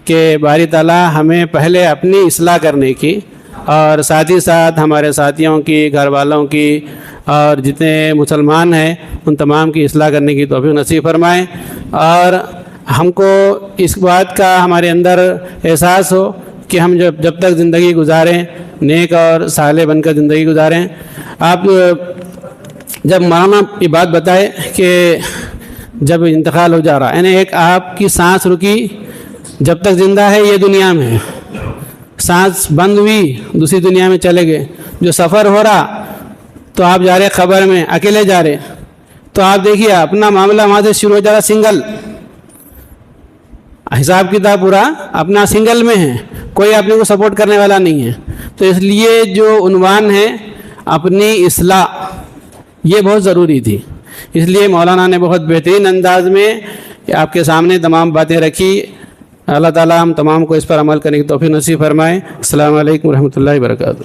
کہ باری تعالیٰ ہمیں پہلے اپنی اصلاح کرنے کی اور ساتھ ہی ساتھ ہمارے ساتھیوں کی، گھر والوں کی اور جتنے مسلمان ہیں ان تمام کی اصلاح کرنے کی توفیق نصیب فرمائیں، اور ہم کو اس بات کا ہمارے اندر احساس ہو کہ ہم جب تک زندگی گزاریں نیک اور صالح بن کر زندگی گزاریں۔ آپ جب مولانا یہ بات بتائے کہ جب انتقال ہو جا رہا، یعنی ایک آپ کی سانس رکی، جب تک زندہ ہے یہ دنیا میں، سانس بند ہوئی دوسری دنیا میں چلے گئے، جو سفر ہو رہا تو آپ جا رہے قبر میں اکیلے جا رہے، تو آپ دیکھیے اپنا معاملہ وہاں سے شروع ہو جا رہا، سنگل حساب کتاب پورا اپنا سنگل میں ہے، کوئی اپنے کو سپورٹ کرنے والا نہیں ہے۔ تو اس لیے جو عنوان ہے اپنی اصلاح، یہ بہت ضروری تھی، اس لیے مولانا نے بہت بہترین انداز میں آپ کے سامنے تمام باتیں رکھی۔ اللہ تعالیٰ ہم تمام کو اس پر عمل کرنے کی توفیق نصیب فرمائے۔ السلام علیکم ورحمۃ اللہ وبرکاتہ۔